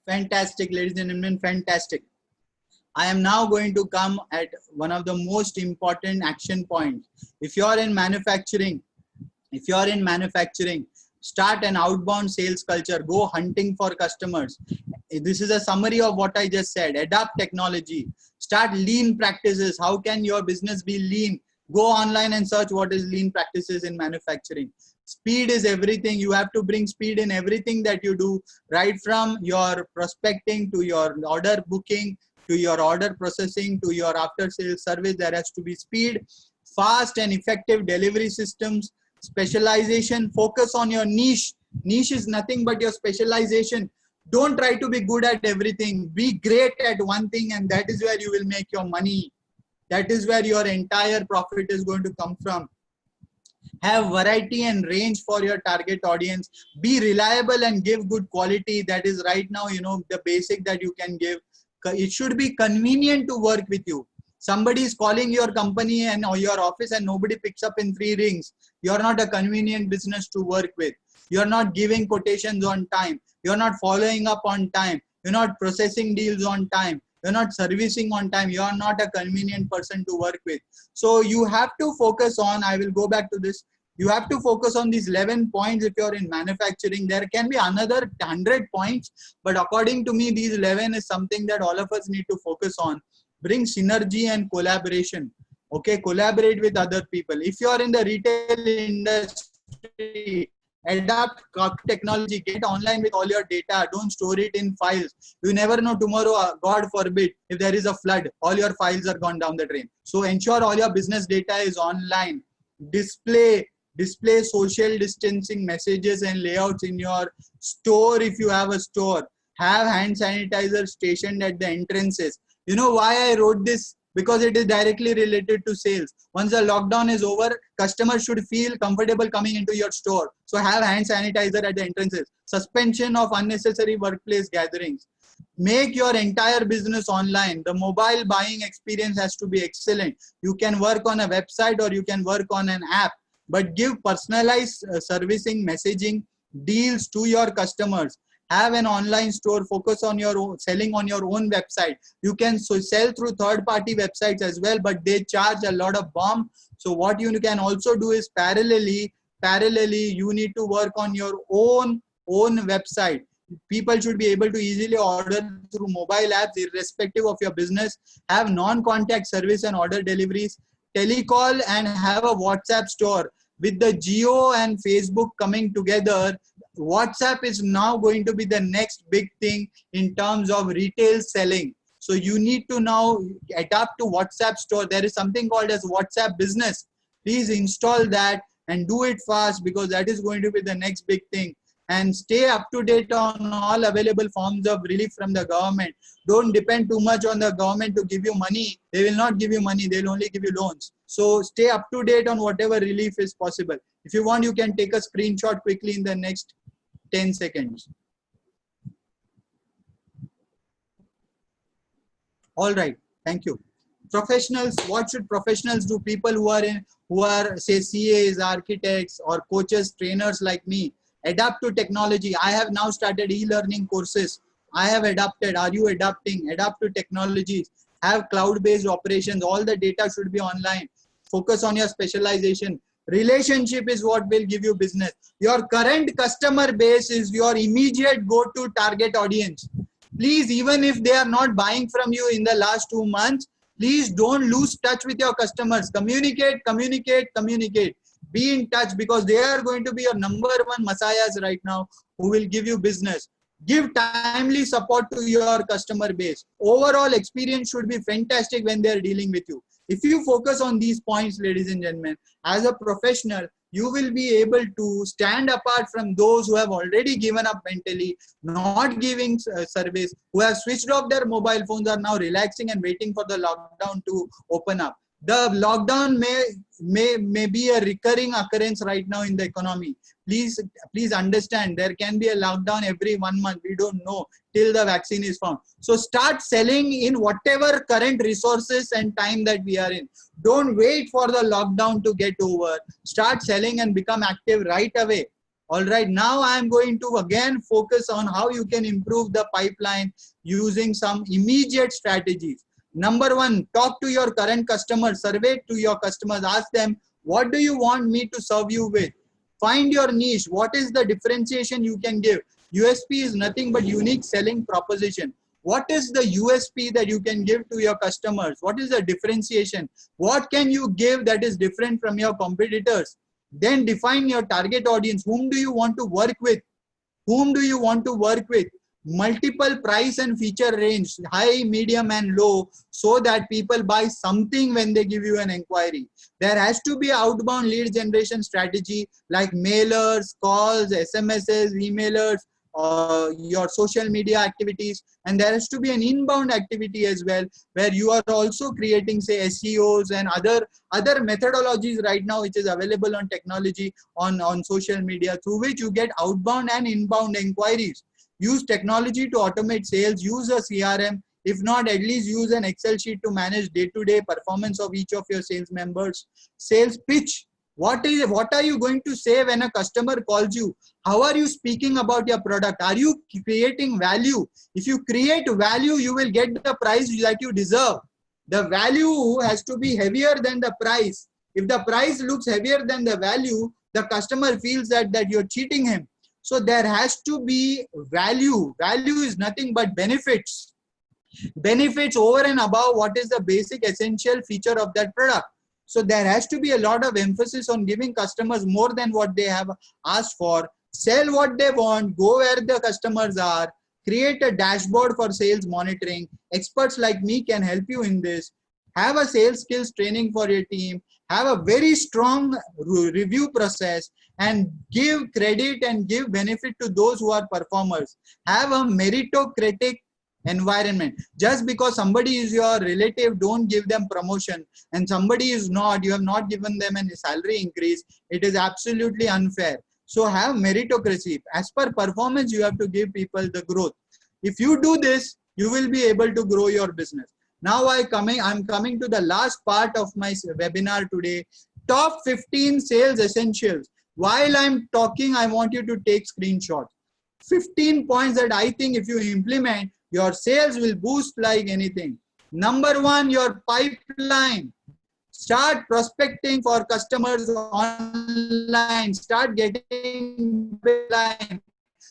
[SPEAKER 2] Fantastic, ladies and gentlemen, fantastic. I am now going to come at one of the most important action points. If you are in manufacturing, start an outbound sales culture. Go hunting for customers. This is a summary of what I just said. Adopt technology. Start lean practices. How can your business be lean? Go online and search what is lean practices in manufacturing. Speed is everything. You have to bring speed in everything that you do, right from your prospecting to your order booking, to your order processing, to your after sales service. There has to be speed, fast and effective delivery systems, specialization. Focus on your niche. Niche is nothing but your specialization. Don't try to be good at everything. Be great at one thing, and that is where you will make your money. That is where your entire profit is going to come from. Have variety and range for your target audience. Be reliable and give good quality. That is right now, the basic that you can give. It should be convenient to work with you. Somebody is calling your company and or your office and nobody picks up in 3 rings. You're not a convenient business to work with. You're not giving quotations on time. You're not following up on time. You're not processing deals on time. You're not servicing on time. You're not a convenient person to work with. So you have to focus on, I will go back to this. You have to focus on these 11 points if you're in manufacturing. There can be another 100 points, but according to me, these 11 is something that all of us need to focus on. Bring synergy and collaboration. Okay, collaborate with other people. If you are in the retail industry adapt technology, get online with all your data, don't store it in files. You never know tomorrow, God forbid, if there is a flood, all your files are gone down the drain. So ensure all your business data is online. Display social distancing messages and layouts in your store. If you have a store, have hand sanitizer stationed at the entrances. You know why I wrote this? Because it is directly related to sales. Once the lockdown is over, customers should feel comfortable coming into your store. So have hand sanitizer at the entrances. Suspension of unnecessary workplace gatherings. Make your entire business online. The mobile buying experience has to be excellent. You can work on a website or you can work on an app, but give personalized servicing, messaging, deals to your customers. Have an online store, focus on your own, selling on your own website. You can sell through third-party websites as well, but they charge a lot of bomb. So what you can also do is parallelly, you need to work on your own website. People should be able to easily order through mobile apps, irrespective of your business. Have non-contact service and order deliveries. Telecall and have a WhatsApp store. With the Jio and Facebook coming together, WhatsApp is now going to be the next big thing in terms of retail selling. So you need to now adapt to WhatsApp store. There is something called as WhatsApp business. Please install that and do it fast, because that is going to be the next big thing. And stay up to date on all available forms of relief from the government. Don't depend too much on the government to give you money. They will not give you money. They will only give you loans. So stay up to date on whatever relief is possible. If you want, you can take a screenshot quickly in the next 10 seconds. All right. Thank you. Professionals, what should professionals do? People who are say CAs, architects, or coaches, trainers like me. Adapt to technology. I have now started e-learning courses. I have adapted. Are you adapting? Adapt to technologies. Have cloud-based operations. All the data should be online. Focus on your specialization. Relationship is what will give you business. Your current customer base is your immediate go-to target audience. Please, even if they are not buying from you in the last 2 months, please don't lose touch with your customers. Communicate. Be in touch, because they are going to be your number one messiahs right now who will give you business. Give timely support to your customer base. Overall experience should be fantastic when they are dealing with you. If you focus on these points, ladies and gentlemen, as a professional, you will be able to stand apart from those who have already given up mentally, not giving service, who have switched off their mobile phones, are now relaxing and waiting for the lockdown to open up. The lockdown may be a recurring occurrence right now in the economy. Please understand, there can be a lockdown every 1 month. We don't know till the vaccine is found. So start selling in whatever current resources and time that we are in. Don't wait for the lockdown to get over. Start selling and become active right away. All right, now I am going to again focus on how you can improve the pipeline using some immediate strategies. Number one, talk to your current customers, survey to your customers, ask them, what do you want me to serve you with? Find your niche. What is the differentiation you can give? USP is nothing but unique selling proposition. What is the USP that you can give to your customers? What is the differentiation? What can you give that is different from your competitors? Then define your target audience. Whom do you want to work with? Whom do you want to work with? Multiple price and feature range, high, medium, and low, so that people buy something when they give you an inquiry. There has to be outbound lead generation strategy like mailers, calls, SMSs, emailers, your social media activities, and there has to be an inbound activity as well, where you are also creating, say, SEOs and other methodologies right now which is available on technology on social media, through which you get outbound and inbound inquiries. Use technology to automate sales. Use a CRM. If not, at least use an Excel sheet to manage day-to-day performance of each of your sales members. Sales pitch. What are you going to say when a customer calls you? How are you speaking about your product? Are you creating value? If you create value, you will get the price that you deserve. The value has to be heavier than the price. If the price looks heavier than the value, the customer feels that you're cheating him. So there has to be value. Value is nothing but benefits. Benefits over and above what is the basic essential feature of that product. So there has to be a lot of emphasis on giving customers more than what they have asked for. Sell what they want, go where the customers are, create a dashboard for sales monitoring. Experts like me can help you in this. Have a sales skills training for your team, have a very strong review process, and give credit and give benefit to those who are performers. Have a meritocratic environment. Just because somebody is your relative, don't give them promotion, and somebody is not, you have not given them a salary increase. It is absolutely unfair. So have meritocracy. As per performance, you have to give people the growth. If you do this, you will be able to grow your business. Now I'm coming to the last part of my webinar today. Top 15 sales essentials. While I'm talking, I want you to take screenshots. 15 points that I think if you implement, your sales will boost like anything. Number one, your pipeline. Start prospecting for customers online. Start getting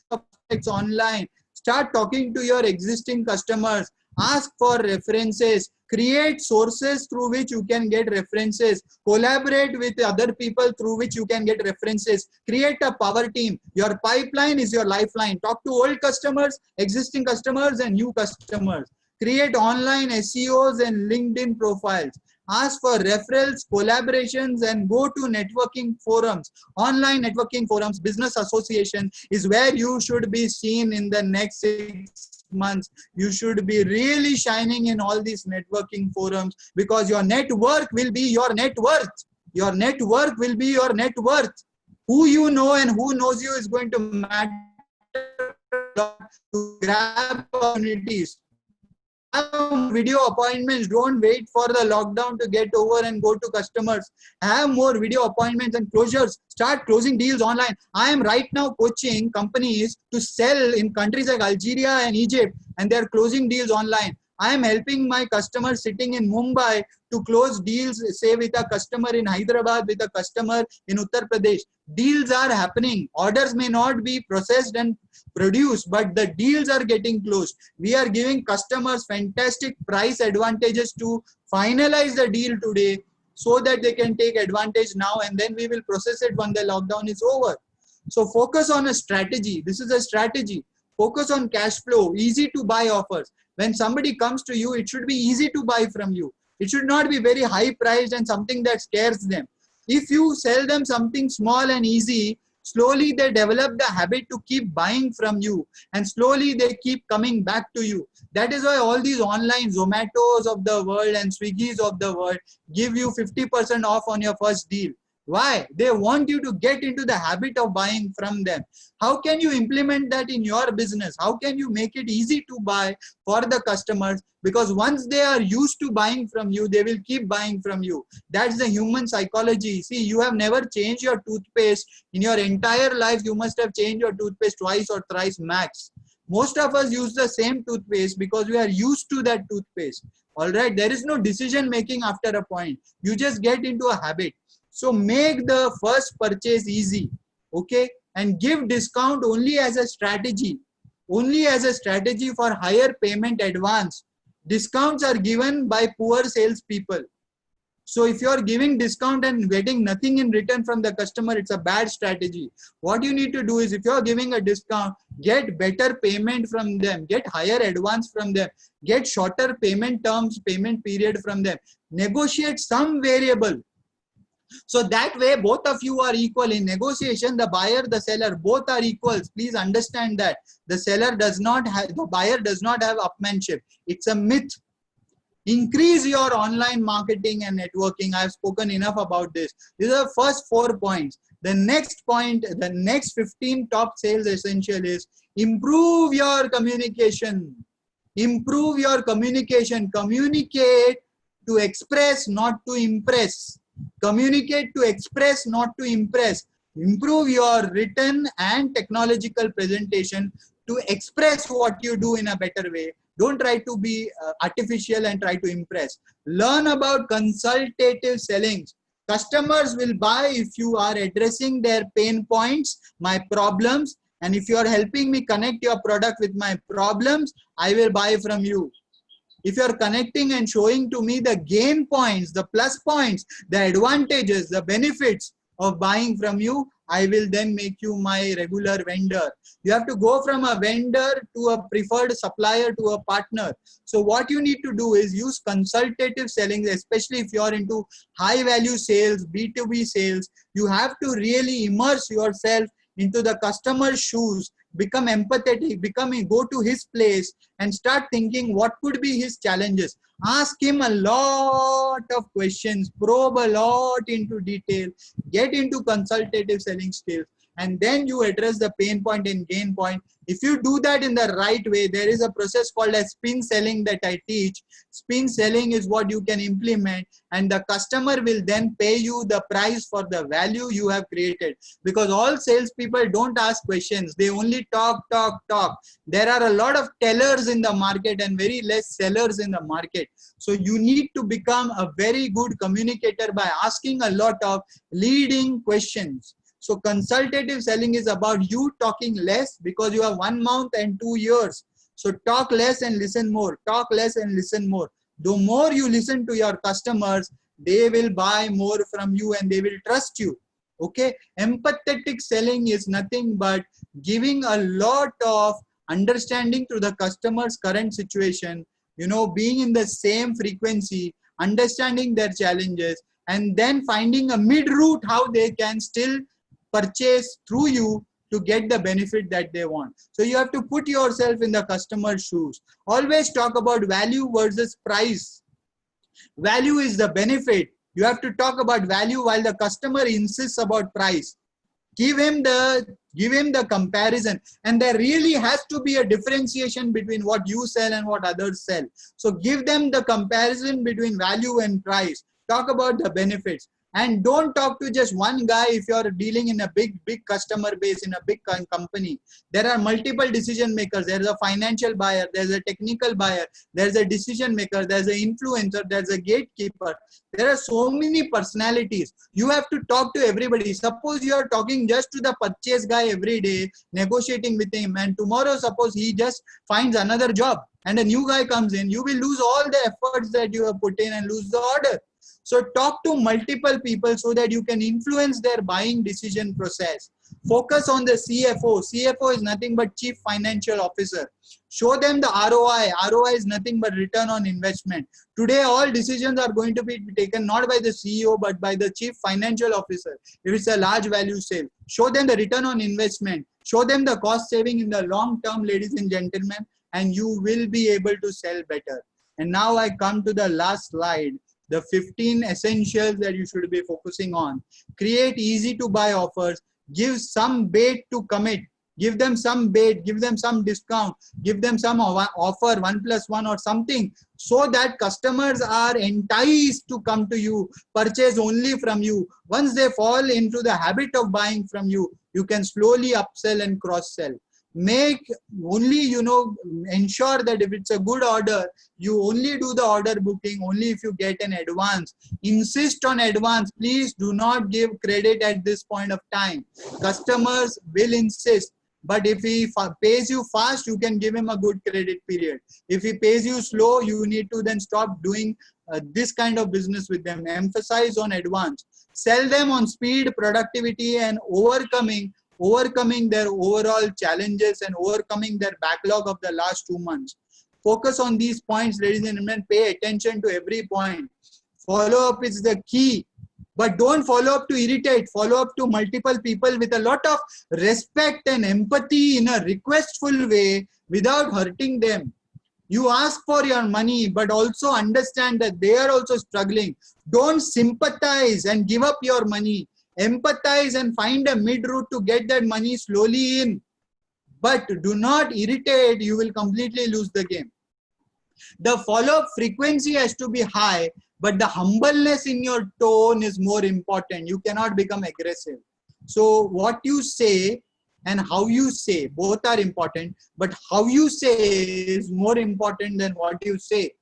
[SPEAKER 2] prospects online. Start talking to your existing customers. Ask for references. Create sources through which you can get references. Collaborate with other people through which you can get references. Create a power team. Your pipeline is your lifeline. Talk to old customers, existing customers, and new customers. Create online SEOs and LinkedIn profiles. Ask for referrals, collaborations, and go to networking forums. Online networking forums, business association is where you should be seen in the next 6 months. You should be really shining in all these networking forums, because your network will be your net worth. Your network will be your net worth. Who you know and who knows you is going to matter to grab opportunities. Have video appointments. Don't wait for the lockdown to get over and go to customers. Have more video appointments and closures. Start closing deals online. I am right now coaching companies to sell in countries like Algeria and Egypt, and they're closing deals online. I am helping my customers sitting in Mumbai to close deals, say with a customer in Hyderabad, with a customer in Uttar Pradesh. Deals are happening. Orders may not be processed and produced, but the deals are getting closed. We are giving customers fantastic price advantages to finalize the deal today, so that they can take advantage now, and then we will process it when the lockdown is over. So focus on a strategy. This is a strategy. Focus on cash flow, easy to buy offers. When somebody comes to you, it should be easy to buy from you. It should not be very high priced and something that scares them. If you sell them something small and easy, slowly they develop the habit to keep buying from you, and slowly they keep coming back to you. That is why all these online Zomatos of the world and Swiggis of the world give you 50% off on your first deal. Why? They want you to get into the habit of buying from them. How can you implement that in your business? How can you make it easy to buy for the customers? Because once they are used to buying from you, they will keep buying from you. That's the human psychology. See, you have never changed your toothpaste. In your entire life, you must have changed your toothpaste twice or thrice max. Most of us use the same toothpaste because we are used to that toothpaste. All right, there is no decision making after a point. You just get into a habit. So make the first purchase easy, okay? And give discount only as a strategy. Only as a strategy for higher payment advance. Discounts are given by poor salespeople. So if you are giving discount and getting nothing in return from the customer, it's a bad strategy. What you need to do is, if you are giving a discount, get better payment from them, get higher advance from them, get shorter payment terms, payment period from them, negotiate some variable. So that way, both of you are equal. In negotiation, the buyer, the seller, both are equals. Please understand that. The seller does not have, the buyer does not have upmanship. It's a myth. Increase your online marketing and networking. I've spoken enough about this. These are the first 4 points. The next point, the next 15 top sales essential is improve your communication. Improve your communication. Communicate to express, not to impress. Communicate to express, not to impress. Improve your written and technological presentation to express what you do in a better way. Don't try to be artificial and try to impress. Learn about consultative selling. Customers will buy if you are addressing their pain points, my problems, and if you are helping me connect your product with my problems, I will buy from you. If you are connecting and showing to me the gain points, the plus points, the advantages, the benefits, of buying from you, I will then make you my regular vendor. You have to go from a vendor to a preferred supplier to a partner. So what you need to do is use consultative selling, especially if you're into high value sales, B2B sales. You have to really immerse yourself into the customer's shoes, become empathetic, go to his place and start thinking what could be his challenges. Ask him a lot of questions, probe a lot into detail, get into consultative selling skills, and then you address the pain point and gain point. If you do that in the right way, there is a process called as spin selling that I teach. Spin selling is what you can implement, and the customer will then pay you the price for the value you have created. Because all salespeople don't ask questions, they only talk. There are a lot of tellers in the market and very less sellers in the market. So you need to become a very good communicator by asking a lot of leading questions. So consultative selling is about you talking less because you have 1 month and 2 years. So talk less and listen more. Talk less and listen more. The more you listen to your customers, they will buy more from you and they will trust you. Okay. Empathetic selling is nothing but giving a lot of understanding to the customer's current situation, being in the same frequency, understanding their challenges, and then finding a mid route how they can still purchase through you to get the benefit that they want. So you have to put yourself in the customer's shoes. Always talk about value versus price. Value is the benefit. You have to talk about value while the customer insists about price. Give him the comparison, and there really has to be a differentiation between what you sell and what others sell. So give them the comparison between value and price. Talk about the benefits. And don't talk to just one guy if you're dealing in a big customer base in a big company. There are multiple decision makers. There's a financial buyer, there's a technical buyer, there's a decision maker, there's an influencer, there's a gatekeeper. There are so many personalities. You have to talk to everybody. Suppose you are talking just to the purchase guy every day, negotiating with him, and tomorrow suppose he just finds another job and a new guy comes in, you will lose all the efforts that you have put in and lose the order. So talk to multiple people so that you can influence their buying decision process. Focus on the CFO. CFO is nothing but Chief Financial Officer. Show them the ROI. ROI is nothing but return on investment. Today, all decisions are going to be taken not by the CEO, but by the Chief Financial Officer. If it's a large value sale, show them the return on investment. Show them the cost saving in the long term, ladies and gentlemen, and you will be able to sell better. And now I come to the last slide. The 15 essentials that you should be focusing on. Create easy to buy offers. Give some bait to commit. Give them some bait, give them some discount, give them some offer, 1+1 or something, so that customers are enticed to come to you, purchase only from you. Once they fall into the habit of buying from you, you can slowly upsell and cross-sell. Make only, ensure that if it's a good order, you only do the order booking only if you get an advance. Insist on advance. Please do not give credit at this point of time. Customers will insist. But if he pays you fast, you can give him a good credit period. If he pays you slow, you need to then stop doing this kind of business with them. Emphasize on advance. Sell them on speed, productivity, and overcoming their overall challenges and overcoming their backlog of the last 2 months. Focus on these points, ladies and gentlemen. Pay attention to every point. Follow up is the key. But don't follow up to irritate. Follow up to multiple people with a lot of respect and empathy in a requestful way without hurting them. You ask for your money, but also understand that they are also struggling. Don't sympathize and give up your money. Empathize and find a mid route to get that money slowly in. But do not irritate. You will completely lose the game. The follow-up frequency has to be high, but the humbleness in your tone is more important. You cannot become aggressive. So what you say and how you say, both are important, but how you say is more important than what you say.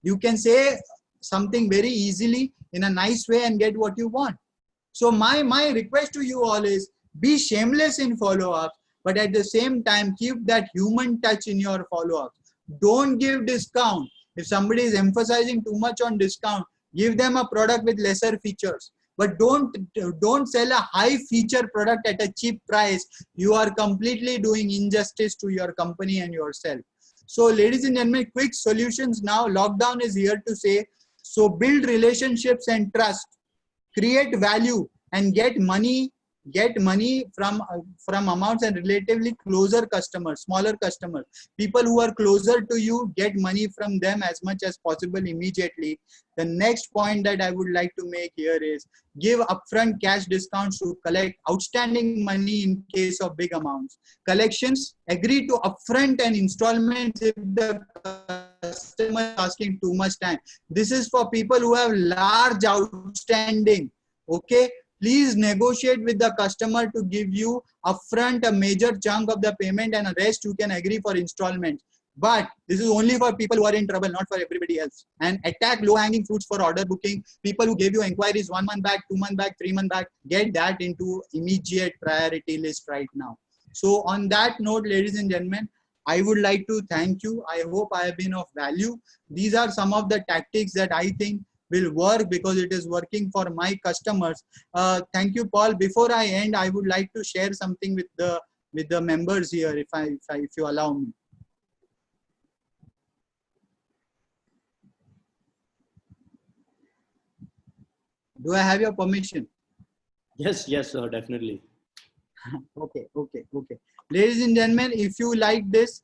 [SPEAKER 2] You can say something very easily in a nice way and get what you want. So my request to you all is be shameless in follow-ups, but at the same time, keep that human touch in your follow-ups. Don't give discount. If somebody is emphasizing too much on discount, give them a product with lesser features. but don't sell a high feature product at a cheap price. You are completely doing injustice to your company and yourself. So ladies and gentlemen, quick solutions now. Lockdown is here to say, so build relationships and trust, create value, and get money from amounts and relatively closer customers, smaller customers, people who are closer to you. Get money from them as much as possible immediately. The next point that I would like to make here is give upfront cash discounts to collect outstanding money in case of big amounts. Collections, agree to upfront and installments if the customer is asking too much time. This is for people who have large outstanding. Okay, please negotiate with the customer to give you upfront a major chunk of the payment, and the rest you can agree for installments. But this is only for people who are in trouble, not for everybody else. And attack low-hanging fruits for order booking. People who gave you inquiries 1 month back, 2 months back, 3 months back, get that into immediate priority list right now. So on that note, ladies and gentlemen, I would like to thank you. I hope I have been of value. These are some of the tactics that I think will work because it is working for my customers. Thank you, Paul. Before I end, I would like to share something with the members here, if you allow me. Do I have your permission?
[SPEAKER 1] Yes, sir, definitely.
[SPEAKER 2] Okay. Ladies and gentlemen, if you like this,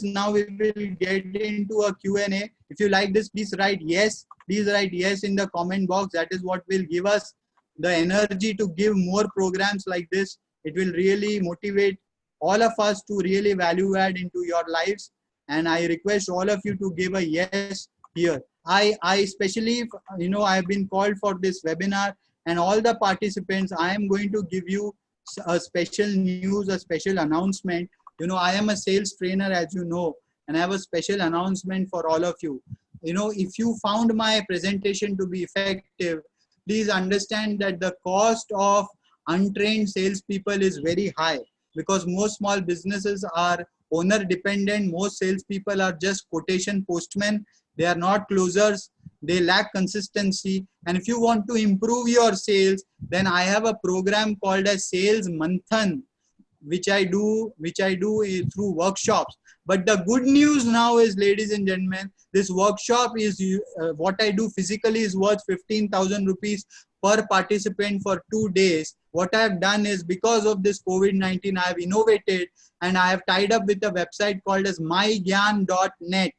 [SPEAKER 2] now we will get into a Q&A. If you like this, please write yes. Please write yes in the comment box. That is what will give us the energy to give more programs like this. It will really motivate all of us to really value add into your lives. And I request all of you to give a yes here. I especially, I have been called for this webinar, and all the participants, I am going to give you a special news, a special announcement. I am a sales trainer, as you know, and I have a special announcement for all of you. If you found my presentation to be effective, please understand that the cost of untrained salespeople is very high, because most small businesses are owner dependent. Most salespeople are just quotation postmen. They are not closers. They lack consistency. And if you want to improve your sales, then I have a program called as Sales Manthan, which I do through workshops. But the good news now is, ladies and gentlemen, this workshop is what I do physically is worth 15,000 rupees per participant for 2 days. What I have done is, because of this COVID-19, I have innovated and I have tied up with a website called as mygyan.net,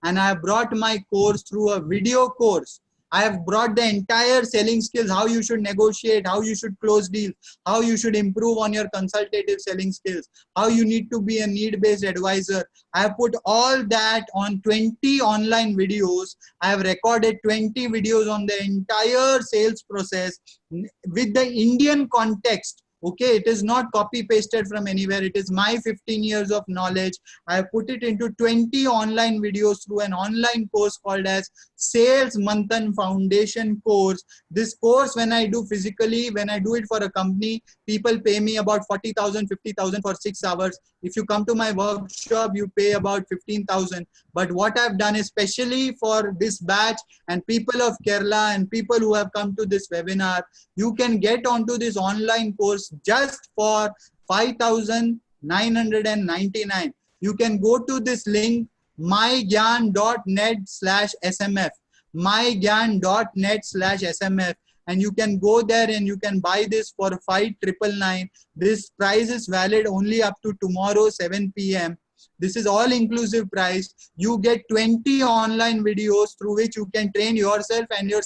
[SPEAKER 2] and I have brought my course through a video course. I have brought the entire selling skills, how you should negotiate, how you should close deals, how you should improve on your consultative selling skills, how you need to be a need-based advisor. I have put all that on 20 online videos. I have recorded 20 videos on the entire sales process with the Indian context. Okay, it is not copy pasted from anywhere. It is my 15 years of knowledge. I have put it into 20 online videos through an online course called as Sales Manthan Foundation course. This course, when I do physically, when I do it for a company, people pay me about 40,000, 50,000 for 6 hours. If you come to my workshop, you pay about 15,000. But what I've done is, especially for this batch and people of Kerala and people who have come to this webinar, you can get onto this online course just for 5,999. You can go to this link, mygyan.net/smf, mygyan.net/smf, and you can go there and you can buy this for 5,999. This price is valid only up to tomorrow 7 p.m. This is all inclusive price. You get 20 online videos through which you can train yourself and your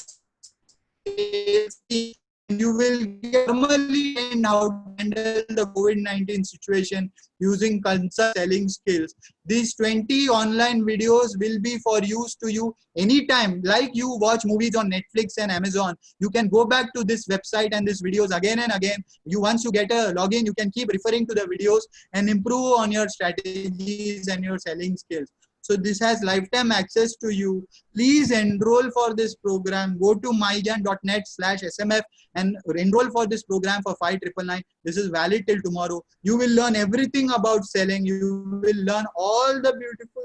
[SPEAKER 2] sales team. You will get formally trained how to handle the COVID-19 situation using consult selling skills. These 20 online videos will be for use to you anytime. Like you watch movies on Netflix and Amazon, you can go back to this website and these videos again and again. Once you get a login, you can keep referring to the videos and improve on your strategies and your selling skills. So this has lifetime access to you. Please enroll for this program. Go to mygyan.net/smf and enroll for this program for 5,999. This is valid till tomorrow. You will learn everything about selling. You will learn all the beautiful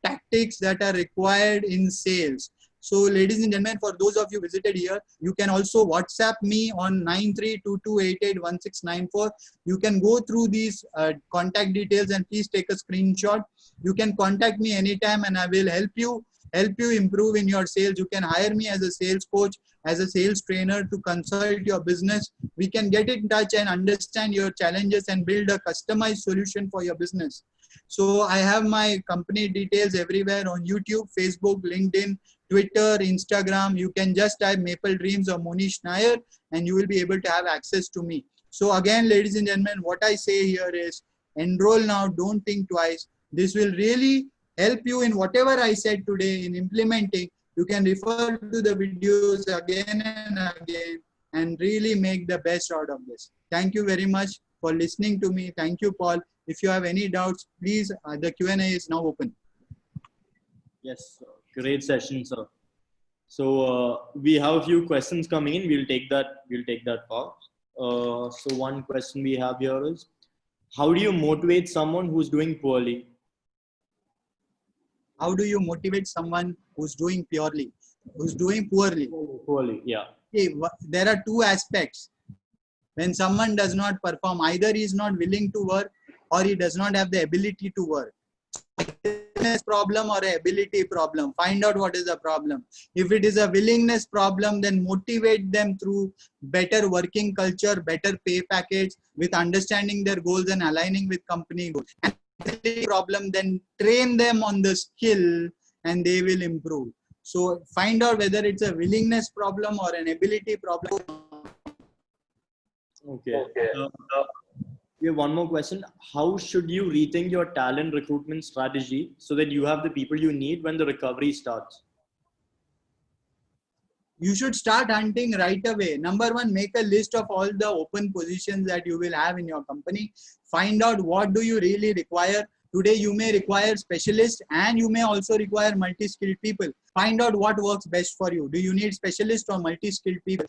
[SPEAKER 2] tactics that are required in sales. So ladies and gentlemen, for those of you visited here, you can also WhatsApp me on 9322881694. You can go through these contact details and please take a screenshot. You can contact me anytime and I will help you improve in your sales. You can hire me as a sales coach, as a sales trainer to consult your business. We can get in touch and understand your challenges and build a customized solution for your business. So I have my company details everywhere on YouTube, Facebook, LinkedIn, Twitter, Instagram. You can just type Maple Dreams or Mohnish Nair and you will be able to have access to me. So again, ladies and gentlemen, what I say here is enroll now, don't think twice. This will really help you in whatever I said today in implementing. You can refer to the videos again and again and really make the best out of this. Thank you very much for listening to me. Thank you, Paul. If you have any doubts, please, the Q&A is now open.
[SPEAKER 1] Yes, great session, sir. So we have a few questions coming in. We'll take that first. So one question we have here is, how do you motivate someone who's doing poorly?
[SPEAKER 2] How do you motivate someone who's doing poorly?
[SPEAKER 1] Poorly, yeah.
[SPEAKER 2] Okay, there are two aspects. When someone does not perform, either he is not willing to work or he does not have the ability to work. Willingness problem or a ability problem. Find out what is the problem. If it is a willingness problem, then motivate them through better working culture, better pay package, with understanding their goals and aligning with company goals. And problem, then train them on the skill and they will improve. So find out whether it's a willingness problem or an ability problem.
[SPEAKER 1] Okay. We have one more question. How should you rethink your talent recruitment strategy so that you have the people you need when the recovery starts?
[SPEAKER 2] You should start hunting right away. Number one, make a list of all the open positions that you will have in your company. Find out what do you really require. Today, you may require specialists and you may also require multi-skilled people. Find out what works best for you. Do you need specialists or multi-skilled people?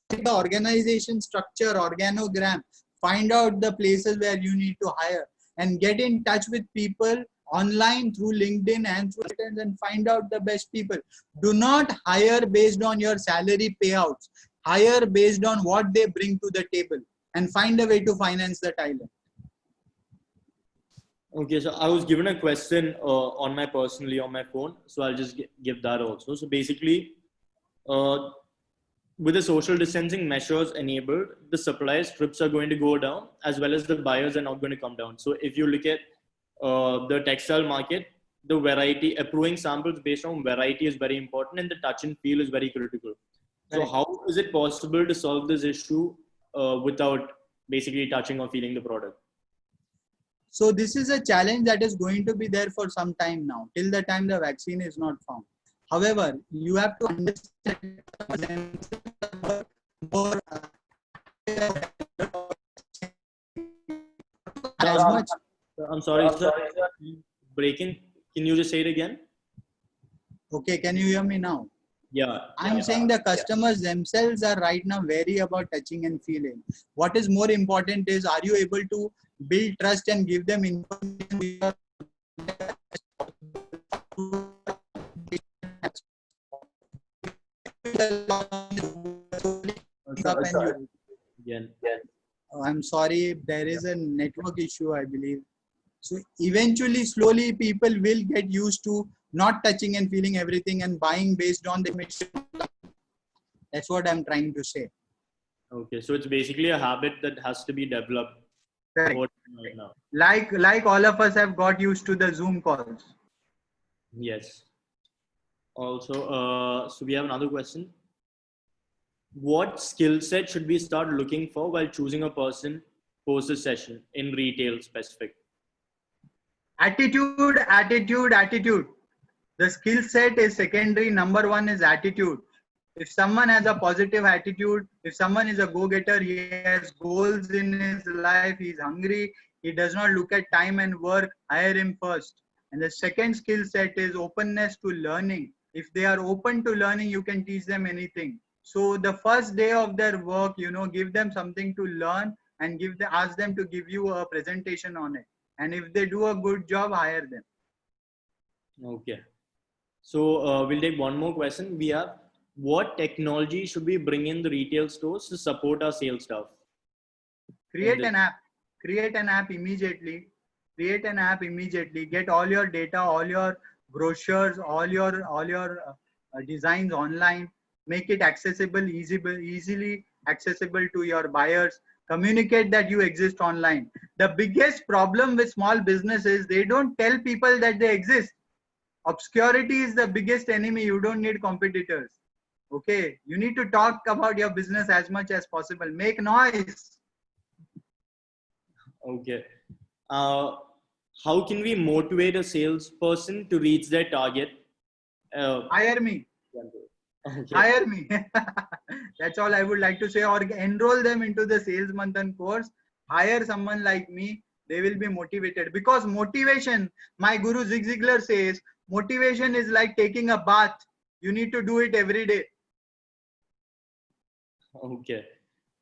[SPEAKER 2] The organization structure, organogram. Find out the places where you need to hire and get in touch with people online through LinkedIn and through LinkedIn and find out the best people. Do not hire based on your salary payouts. Hire based on what they bring to the table and find a way to finance the talent.
[SPEAKER 1] Okay, so I was given a question on my phone, so I'll just give that also. So basically, with the social distancing measures enabled, the supply strips are going to go down as well as the buyers are not going to come down. So if you look at the textile market, the variety, approving samples based on variety is very important and the touch and feel is very critical. So how is it possible to solve this issue without basically touching or feeling the product?
[SPEAKER 2] So this is a challenge that is going to be there for some time now, till the time the vaccine is not found. However, you have to understand more as much.
[SPEAKER 1] I'm sorry, sir. Breaking. Can you just say it again?
[SPEAKER 2] Okay, can you hear me now?
[SPEAKER 1] Yeah.
[SPEAKER 2] I'm saying the customers themselves are right now wary about touching and feeling. What is more important is, are you able to build trust and give them information? I'm sorry, there is a network issue, I believe. So eventually, slowly, people will get used to not touching and feeling everything and buying based on the mission. That's what I'm trying to say.
[SPEAKER 1] Okay, so it's basically a habit that has to be developed.
[SPEAKER 2] Correct.
[SPEAKER 1] Right now.
[SPEAKER 2] Like all of us have got used to the Zoom calls.
[SPEAKER 1] Yes. Also, so we have another question. What skill set should we start looking for while choosing a person post a session in retail specific?
[SPEAKER 2] Attitude. The skill set is secondary. Number one is attitude. If someone has a positive attitude, if someone is a go-getter, he has goals in his life, he's hungry, he does not look at time and work, hire him first. And the second skill set is openness to learning. If they are open to learning, you can teach them anything. So the first day of their work, give them something to learn and ask them to give you a presentation on it. And if they do a good job, hire them.
[SPEAKER 1] Okay. So we'll take one more question. We have, what technology should we bring in the retail stores to support our sales staff?
[SPEAKER 2] Create an app. Create an app immediately. Create an app immediately. Get all your data, all your brochures, all your designs online. Make it accessible, easily accessible to your buyers. Communicate that you exist online. The biggest problem with small businesses, they don't tell people that they exist. Obscurity is the biggest enemy. You don't need competitors. Okay, you need to talk about your business as much as possible. Make noise.
[SPEAKER 1] Okay. How can we motivate a salesperson to reach their target?
[SPEAKER 2] Hire me.
[SPEAKER 1] Okay.
[SPEAKER 2] Hire me. That's all I would like to say. Or enroll them into the Sales Manthan course. Hire someone like me. They will be motivated. Because motivation, my Guru Zig Ziglar says, motivation is like taking a bath. You need to do it every day.
[SPEAKER 1] Okay.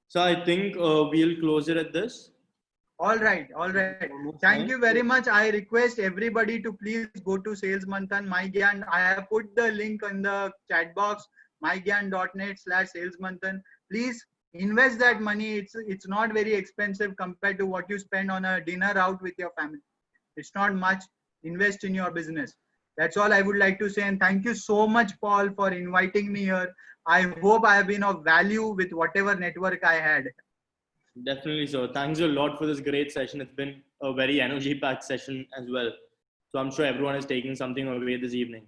[SPEAKER 1] So I think we'll close it at this.
[SPEAKER 2] All right. Thank you very much. I request everybody to please go to Sales Manthan, MyGyan. I have put the link in the chat box, mygyan.net/Sales Manthan. Please invest that money. It's not very expensive compared to what you spend on a dinner out with your family. It's not much. Invest in your business. That's all I would like to say. And thank you so much, Paul, for inviting me here. I hope I have been of value with whatever network I had.
[SPEAKER 1] Definitely so. Thanks a lot for this great session. It's been a very energy-packed session as well. So I'm sure everyone is taking something away this evening.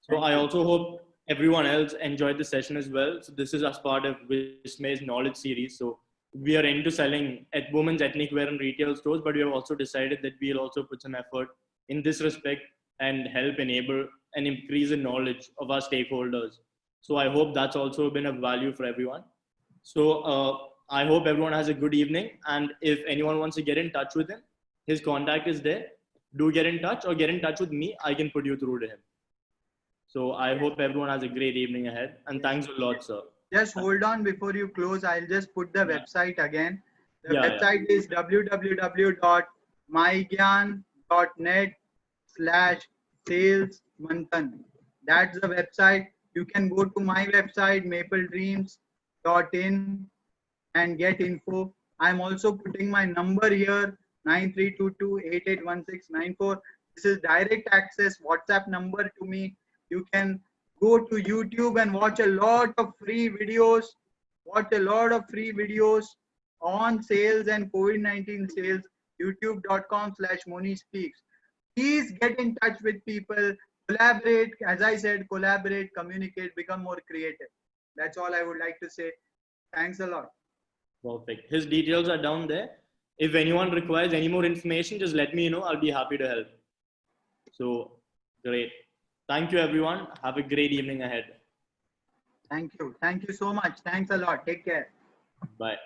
[SPEAKER 1] So I also hope everyone else enjoyed the session as well. So this is as part of Vismay's knowledge series. So we are into selling at women's ethnic wear and retail stores, but we have also decided that we'll also put some effort in this respect and help enable and increase the knowledge of our stakeholders. So I hope that's also been of value for everyone. So I hope everyone has a good evening. And if anyone wants to get in touch with him, his contact is there. Do get in touch or get in touch with me. I can put you through to him. So I hope everyone has a great evening ahead. And thanks a lot, sir.
[SPEAKER 2] Just hold on before you close. I'll just put the website again. The website is www.mygyan.net/Sales Manthan. That's the website. You can go to my website, mapledreams.in, and get info. I'm also putting my number here, 9322881694. This is direct access WhatsApp number to me. You can go to YouTube and watch a lot of free videos. On sales and COVID-19 sales. YouTube.com/Mohnish Speaks. Please get in touch with people. Collaborate. As I said, collaborate, communicate, become more creative. That's all I would like to say. Thanks a lot.
[SPEAKER 1] Perfect. His details are down there. If anyone requires any more information, just let me know. I'll be happy to help. So great. Thank you, everyone. Have a great evening ahead.
[SPEAKER 2] Thank you. Thank you so much. Thanks a lot. Take care.
[SPEAKER 1] Bye.